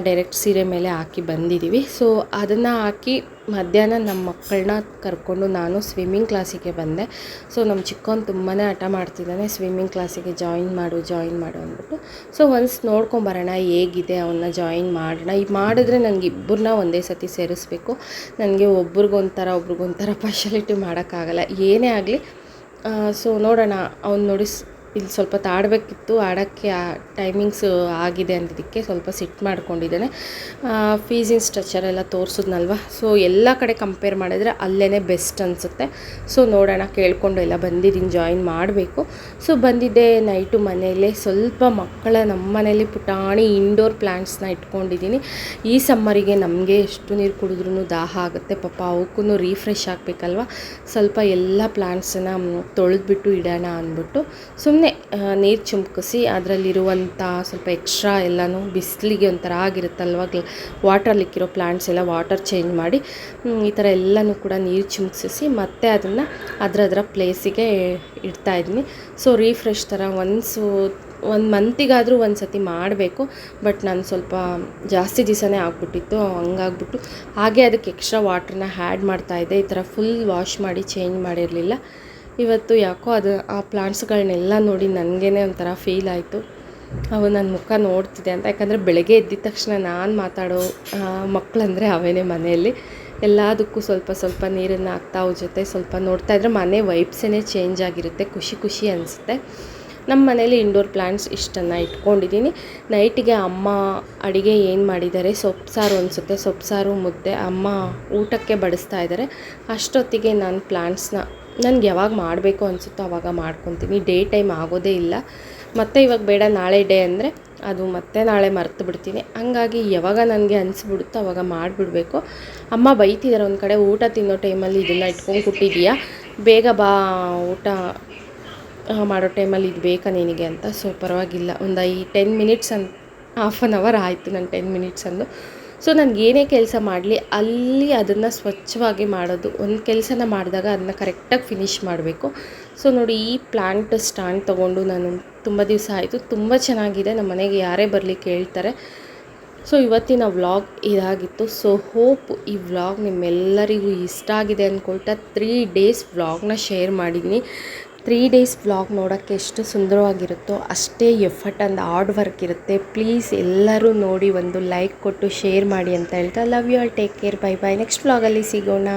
ಡೈರೆಕ್ಟ್ ಸೀರೆ ಮೇಲೆ ಹಾಕಿ ಬಂದಿದ್ದೀವಿ. ಸೊ ಅದನ್ನು ಹಾಕಿ ಮಧ್ಯಾಹ್ನ ನಮ್ಮ ಮಕ್ಕಳನ್ನ ಕರ್ಕೊಂಡು ನಾನು ಸ್ವಿಮ್ಮಿಂಗ್ ಕ್ಲಾಸಿಗೆ ಬಂದೆ. ಸೊ ನಮ್ಮ ಚಿಕ್ಕವನು ತುಂಬಾ ಹಠ ಮಾಡ್ತಿದ್ದಾನೆ, ಸ್ವಿಮ್ಮಿಂಗ್ ಕ್ಲಾಸಿಗೆ ಜಾಯಿನ್ ಮಾಡು ಅಂದ್ಬಿಟ್ಟು. ಸೊ ಒನ್ಸ್ ನೋಡ್ಕೊಂಬರೋಣ ಹೇಗಿದೆ, ಅವನ್ನ ಜಾಯಿನ್ ಮಾಡೋಣ. ಈಗ ಮಾಡಿದ್ರೆ ನನಗೆ ಇಬ್ಬರನ್ನ ಒಂದೇ ಸತಿ ಸೇರಿಸ್ಬೇಕು. ನನಗೆ ಒಬ್ರಿಗೊಂಥರ ಪಾರ್ಶಾಲಿಟಿ ಮಾಡೋಕ್ಕಾಗಲ್ಲ, ಏನೇ ಆಗಲಿ. ಸೊ ನೋಡೋಣ. ಅವ್ನು ನೋಡಿ ಇಲ್ಲಿ ಸ್ವಲ್ಪ ತಾಡಬೇಕಿತ್ತು, ಆಡೋಕ್ಕೆ ಟೈಮಿಂಗ್ಸ್ ಆಗಿದೆ ಅಂದಿದ್ದಕ್ಕೆ ಸ್ವಲ್ಪ ಸಿಟ್ಟು ಮಾಡ್ಕೊಂಡಿದ್ದಾನೆ. ಫೀಸಿನ ಸ್ಟ್ರಕ್ಚರ್ ಎಲ್ಲ ತೋರಿಸಿದ್ನಲ್ವ, ಸೊ ಎಲ್ಲ ಕಡೆ ಕಂಪೇರ್ ಮಾಡಿದ್ರೆ ಅಲ್ಲೇ ಬೆಸ್ಟ್ ಅನಿಸುತ್ತೆ. ಸೊ ನೋಡೋಣ, ಕೇಳಿಕೊಂಡು ಎಲ್ಲ ಬಂದಿದ್ದೀನಿ, ಜಾಯಿನ್ ಮಾಡಬೇಕು. ಸೊ ಬಂದಿದ್ದೆ ನೈಟು ಮನೆಯಲ್ಲೇ ಸ್ವಲ್ಪ ನಮ್ಮ ಮನೇಲಿ ಪುಟಾಣಿ ಇಂಡೋರ್ ಪ್ಲ್ಯಾಂಟ್ಸ್ನ ಇಟ್ಕೊಂಡಿದ್ದೀನಿ. ಈ ಸಮ್ಮರಿಗೆ ನಮಗೆ ಎಷ್ಟು ನೀರು ಕುಡಿದ್ರೂ ದಾಹ ಆಗುತ್ತೆ ಪಾಪ, ಅವಕ್ಕೂ ರೀಫ್ರೆಶ್ ಆಗಬೇಕಲ್ವ. ಸ್ವಲ್ಪ ಎಲ್ಲ ಪ್ಲ್ಯಾಂಟ್ಸನ್ನು ತೊಳೆದ್ಬಿಟ್ಟು ಇಡೋಣ ಅಂದ್ಬಿಟ್ಟು ಸುಮ್ಮನೆ ನೀರು ಚಿಮ್ಕಿಸಿ ಅದರಲ್ಲಿರುವಂಥ ಸ್ವಲ್ಪ ಎಕ್ಸ್ಟ್ರಾ ಎಲ್ಲನೂ ಬಿಸಿಲಿಗೆ ಒಂಥರ ಆಗಿರುತ್ತಲ್ವ, ವಾಟ್ರಲ್ಲಿಕ್ಕಿರೋ ಪ್ಲ್ಯಾಂಟ್ಸ್ ಎಲ್ಲ ವಾಟರ್ ಚೇಂಜ್ ಮಾಡಿ ಈ ಥರ ಎಲ್ಲನೂ ಕೂಡ ನೀರು ಚಿಮ್ಕಿಸಿ ಮತ್ತೆ ಅದನ್ನು ಅದರ ಪ್ಲೇಸಿಗೆ ಇಡ್ತಾಯಿದ್ದೀನಿ. ಸೊ ರೀಫ್ರೆಶ್ ಥರ ಒಂದು ಮಂತಿಗಾದರೂ ಒಂದು ಸತಿ ಮಾಡಬೇಕು. ಬಟ್ ನಾನು ಸ್ವಲ್ಪ ಜಾಸ್ತಿ ದಿವಸನೇ ಆಗ್ಬಿಟ್ಟಿತ್ತು, ಹಂಗಾಗ್ಬಿಟ್ಟು ಹಾಗೆ ಅದಕ್ಕೆ ಎಕ್ಸ್ಟ್ರಾ ವಾಟ್ರನ್ನ ಆ್ಯಡ್ ಮಾಡ್ತಾಯಿದ್ದೆ. ಈ ಥರ ಫುಲ್ ವಾಶ್ ಮಾಡಿ ಚೇಂಜ್ ಮಾಡಿರಲಿಲ್ಲ. ಇವತ್ತು ಯಾಕೋ ಆ ಪ್ಲಾಂಟ್ಸ್ಗಳನ್ನೆಲ್ಲ ನೋಡಿ ನನಗೇ ಒಂಥರ ಫೀಲ್ ಆಯಿತು, ಅವು ನನ್ನ ಮುಖ ನೋಡ್ತಿದೆ ಅಂತ. ಯಾಕಂದರೆ ಬೆಳಗ್ಗೆ ಎದ್ದಿದ ತಕ್ಷಣ ನಾನು ಮಾತಾಡೋ ಮಕ್ಕಳಂದರೆ ಅವೇನೇ ಮನೆಯಲ್ಲಿ. ಎಲ್ಲದಕ್ಕೂ ಸ್ವಲ್ಪ ನೀರನ್ನು ಹಾಕ್ತಾ ಅವ್ರ ಜೊತೆ ಸ್ವಲ್ಪ ನೋಡ್ತಾಯಿದ್ರೆ ಮನೆ ವೈಬ್ಸೇ ಚೇಂಜ್ ಆಗಿರುತ್ತೆ, ಖುಷಿ ಅನಿಸುತ್ತೆ. ನಮ್ಮ ಮನೇಲಿ ಇಂಡೋರ್ ಪ್ಲ್ಯಾಂಟ್ಸ್ ಇಷ್ಟನ್ನು ಇಟ್ಕೊಂಡಿದ್ದೀನಿ. ನೈಟಿಗೆ ಅಮ್ಮ ಅಡುಗೆ ಏನು ಮಾಡಿದ್ದಾರೆ, ಸೊಪ್ಪು ಸಾರು ಅನಿಸುತ್ತೆ, ಸೊಪ್ಪು ಸಾರು ಮುದ್ದೆ ಅಮ್ಮ ಊಟಕ್ಕೆ ಬಡಿಸ್ತಾ ಇದ್ದಾರೆ. ಅಷ್ಟೊತ್ತಿಗೆ ನಾನು ಪ್ಲ್ಯಾಂಟ್ಸ್ನ ನನಗೆ ಯಾವಾಗ ಮಾಡಬೇಕು ಅನಿಸುತ್ತೋ ಆವಾಗ ಮಾಡ್ಕೊತೀನಿ. ಡೇ ಟೈಮ್ ಆಗೋದೇ ಇಲ್ಲ. ಮತ್ತು ಇವಾಗ ಬೇಡ ನಾಳೆ ಡೇ ಅಂದರೆ ಅದು ಮತ್ತೆ ನಾಳೆ ಮರೆತು ಬಿಡ್ತೀನಿ. ಹಂಗಾಗಿ ಯಾವಾಗ ನನಗೆ ಅನಿಸ್ಬಿಡುತ್ತೋ ಆವಾಗ ಮಾಡಿಬಿಡ್ಬೇಕು. ಅಮ್ಮ ಬೈತಿದ್ದಾರೆ ಒಂದು ಕಡೆ, ಊಟ ತಿನ್ನೋ ಟೈಮಲ್ಲಿ ಇದನ್ನು ಇಟ್ಕೊಂಡು ಕೊಟ್ಟಿದ್ದೀಯಾ, ಬೇಗ ಬಾ ಊಟ ಮಾಡೋ ಟೈಮಲ್ಲಿ ಇದು ಬೇಕಾ ನಿನಗೆ ಅಂತ. ಸೊ ಪರವಾಗಿಲ್ಲ, ಒಂದು 10 ಮಿನಿಟ್ಸ್ ಹಾಫ್ ಆನ್ ಅವರ್ ಆಯಿತು ನಾನು 10 ಮಿನಿಟ್ಸ್ ಅಂದು. ಸೊ ನನಗೆ ಏನೇ ಕೆಲಸ ಮಾಡಲಿ ಅಲ್ಲಿ ಅದನ್ನು ಸ್ವಚ್ಛವಾಗಿ ಮಾಡೋದು, ಒಂದು ಕೆಲಸನ ಮಾಡಿದಾಗ ಅದನ್ನು ಕರೆಕ್ಟಾಗಿ ಫಿನಿಷ್ ಮಾಡಬೇಕು. ಸೊ ನೋಡಿ ಈ ಪ್ಲ್ಯಾಂಟ್ ಸ್ಟ್ಯಾಂಡ್ ತೊಗೊಂಡು ನಾನು ತುಂಬ ದಿವಸ ಆಯಿತು, ತುಂಬ ಚೆನ್ನಾಗಿದೆ. ನಮ್ಮ ಮನೆಗೆ ಯಾರೇ ಬರಲಿ ಕೇಳ್ತಾರೆ. ಸೊ ಇವತ್ತಿನ ವ್ಲಾಗ್ ಇದಾಗಿತ್ತು. ಸೊ ಹೋಪ್ ಈ ವ್ಲಾಗ್ ನಿಮ್ಮೆಲ್ಲರಿಗೂ ಇಷ್ಟ ಆಗಿದೆ ಅಂದ್ಕೊಳ್ತಾ 3 ಡೇಸ್ ವ್ಲಾಗ್ನ ಶೇರ್ ಮಾಡಿದ್ದೀನಿ. 3 ಡೇಸ್ ವ್ಲಾಗ್ ನೋಡೋಕ್ಕೆ ಎಷ್ಟು ಸುಂದರವಾಗಿರುತ್ತೋ ಅಷ್ಟೇ ಎಫರ್ಟ್ ಆ್ಯಂಡ್ ಹಾರ್ಡ್ ವರ್ಕ್ ಇರುತ್ತೆ. ಪ್ಲೀಸ್ ಎಲ್ಲರೂ ನೋಡಿ ಒಂದು ಲೈಕ್ ಕೊಟ್ಟು ಶೇರ್ ಮಾಡಿ ಅಂತ ಹೇಳ್ತಾ love you all, take care, bye bye. Next ವ್ಲಾಗಲ್ಲಿ ಸಿಗೋಣ.